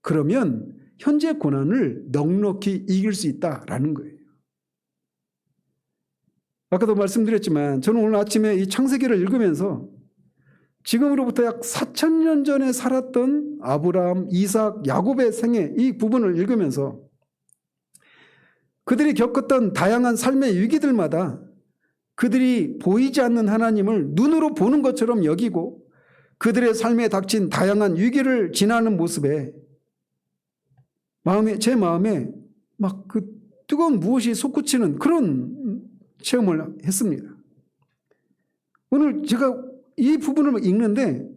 그러면 현재 고난을 넉넉히 이길 수 있다라는 거예요. 아까도 말씀드렸지만 저는 오늘 아침에 이 창세기를 읽으면서 지금으로부터 약 4,000년 전에 살았던 아브라함, 이삭, 야곱의 생애 이 부분을 읽으면서 그들이 겪었던 다양한 삶의 위기들마다 그들이 보이지 않는 하나님을 눈으로 보는 것처럼 여기고 그들의 삶에 닥친 다양한 위기를 지나는 모습에 제 마음에 막 그 뜨거운 무엇이 솟구치는 그런 체험을 했습니다. 오늘 제가 이 부분을 읽는데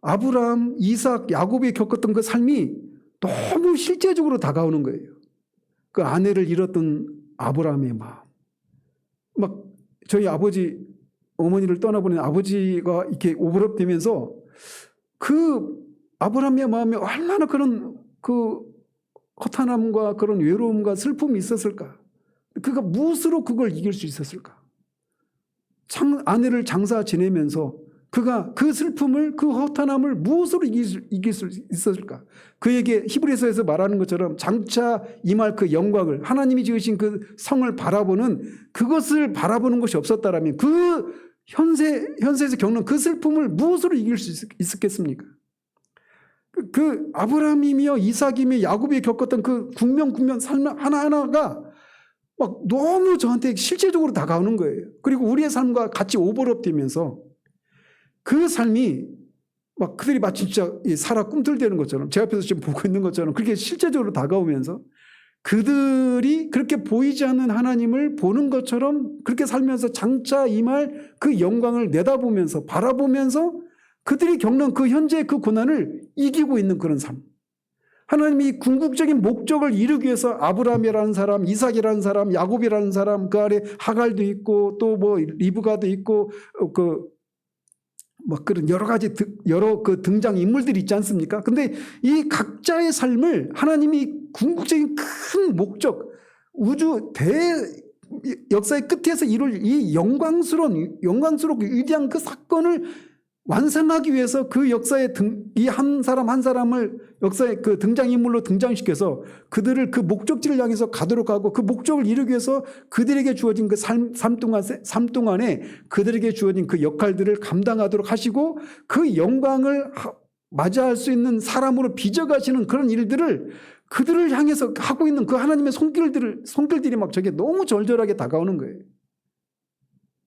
아브라함, 이삭, 야곱이 겪었던 그 삶이 너무 실제적으로 다가오는 거예요. 그 아내를 잃었던 아브라함의 마음. 막 저희 아버지, 어머니를 떠나보낸 아버지가 이렇게 오버랩되면서 그 아브라함의 마음에 얼마나 그런 그 허탄함과 그런 외로움과 슬픔이 있었을까? 그가 무엇으로 그걸 이길 수 있었을까? 아내를 장사 지내면서 그가 그 슬픔을, 그 허탄함을 무엇으로 이길 수 있었을까? 그에게 히브리서에서 말하는 것처럼 장차 임할 그 영광을, 하나님이 지으신 그 성을 바라보는, 그것을 바라보는 것이 없었다라면 그 현세에서 겪는 그 슬픔을 무엇으로 이길 수 있었겠습니까? 그 아브라함이며 이삭이며 야곱이 겪었던 그 국면 삶 하나하나가 막 너무 저한테 실제적으로 다가오는 거예요. 그리고 우리의 삶과 같이 오버랩되면서 그 삶이 막 그들이 마치 진짜 살아 꿈틀대는 것처럼 제 앞에서 지금 보고 있는 것처럼 그렇게 실제적으로 다가오면서 그들이 그렇게 보이지 않는 하나님을 보는 것처럼 그렇게 살면서 장차 임할 그 영광을 내다보면서 바라보면서 그들이 겪는 그 현재의 그 고난을 이기고 있는 그런 삶. 하나님이 궁극적인 목적을 이루기 위해서 아브라함이라는 사람, 이삭이라는 사람, 야곱이라는 사람, 그 아래 하갈도 있고 또 뭐 리브가도 있고 뭐 그런 여러 가지 여러 그 등장 인물들이 있지 않습니까? 근데 이 각자의 삶을 하나님이 궁극적인 큰 목적, 우주 역사의 끝에서 이룰 이 영광스럽고 위대한 그 사건을 완성하기 위해서 그 역사의 이 한 사람 한 사람을 역사의 그 등장인물로 등장시켜서 그들을 그 목적지를 향해서 가도록 하고 그 목적을 이루기 위해서 그들에게 주어진 그 삶 동안에 그들에게 주어진 그 역할들을 감당하도록 하시고 그 영광을 맞이할 수 있는 사람으로 빚어가시는 그런 일들을 그들을 향해서 하고 있는 그 하나님의 손길들이 막 저게 너무 절절하게 다가오는 거예요.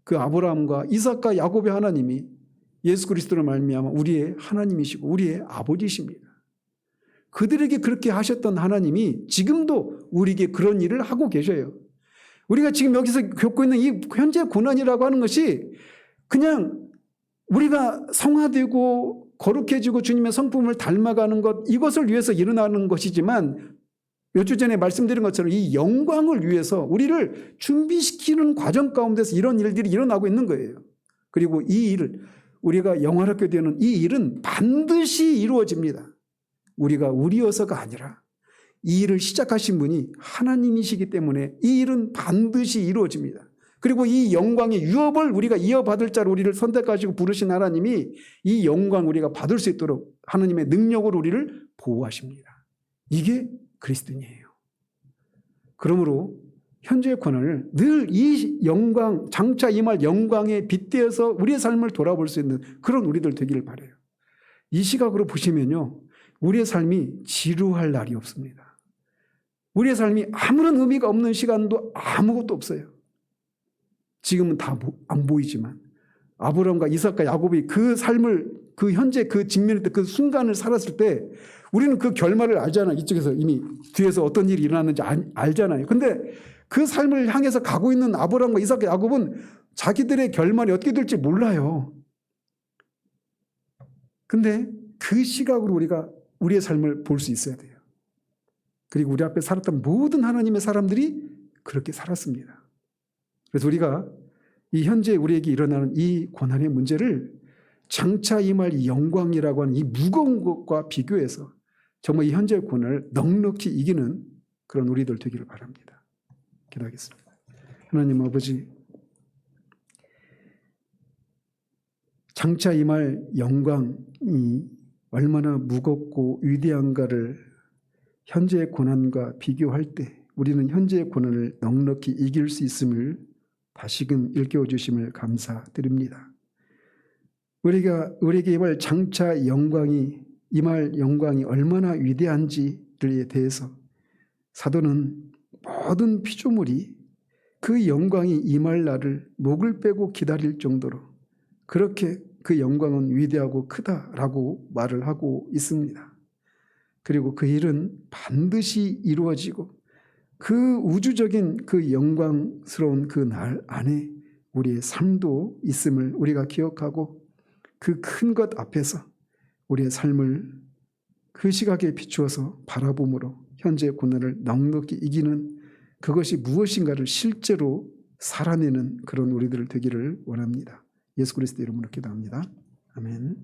그 아브라함과 이삭과 야곱의 하나님이 예수 그리스도를 말미암아 우리의 하나님이시고 우리의 아버지십니다. 그들에게 그렇게 하셨던 하나님이 지금도 우리에게 그런 일을 하고 계셔요. 우리가 지금 여기서 겪고 있는 이 현재 고난이라고 하는 것이 그냥 우리가 성화되고 거룩해지고 주님의 성품을 닮아가는 것, 이것을 위해서 일어나는 것이지만 몇 주 전에 말씀드린 것처럼 이 영광을 위해서 우리를 준비시키는 과정 가운데서 이런 일들이 일어나고 있는 거예요. 그리고 이 일을 우리가 영화롭게 되는 이 일은 반드시 이루어집니다. 우리가 우리여서가 아니라 이 일을 시작하신 분이 하나님이시기 때문에 이 일은 반드시 이루어집니다. 그리고 이 영광의 유업을 우리가 이어받을 자로 우리를 선택하시고 부르신 하나님이 이 영광 우리가 받을 수 있도록 하나님의 능력으로 우리를 보호하십니다. 이게 그리스도인이에요. 그러므로 현재의 고난을 늘 이 영광, 장차 임할 영광에 빗대어서 우리의 삶을 돌아볼 수 있는 그런 우리들 되기를 바라요. 이 시각으로 보시면요, 우리의 삶이 지루할 날이 없습니다. 우리의 삶이 아무런 의미가 없는 시간도 아무것도 없어요. 지금은 다 안 보이지만 아브라함과 이삭과 야곱이 그 삶을 그 현재 그 직면일 때 그 순간을 살았을 때 우리는 그 결말을 알잖아요. 이쪽에서 이미 뒤에서 어떤 일이 일어났는지 알잖아요. 근데 그 삶을 향해서 가고 있는 아브라함과 이삭과 야곱은 자기들의 결말이 어떻게 될지 몰라요. 근데 그 시각으로 우리가 우리의 삶을 볼 수 있어야 돼요. 그리고 우리 앞에 살았던 모든 하나님의 사람들이 그렇게 살았습니다. 그래서 우리가 이 현재 우리에게 일어나는 이 고난의 문제를 장차 임할 이 영광이라고 하는 이 무거운 것과 비교해서 정말 이 현재의 고난을 넉넉히 이기는 그런 우리들 되기를 바랍니다. 기도하겠습니다. 하나님 아버지, 장차 임할 영광이 얼마나 무겁고 위대한가를 현재의 고난과 비교할 때 우리는 현재의 고난을 넉넉히 이길 수 있음을 다시금 일깨워 주심을 감사드립니다. 우리에게 임할 장차 임할 영광이 얼마나 위대한지에 대해서 사도는 모든 피조물이 그 영광이 임할 날을 목을 빼고 기다릴 정도로 그렇게 그 영광은 위대하고 크다라고 말을 하고 있습니다. 그리고 그 일은 반드시 이루어지고 그 우주적인 그 영광스러운 그 날 안에 우리의 삶도 있음을 우리가 기억하고 그 큰 것 앞에서 우리의 삶을 그 시각에 비추어서 바라봄으로 현재의 고난을 넉넉히 이기는 그것이 무엇인가를 실제로 살아내는 그런 우리들 되기를 원합니다. 예수 그리스도 이름으로 기도합니다. 아멘.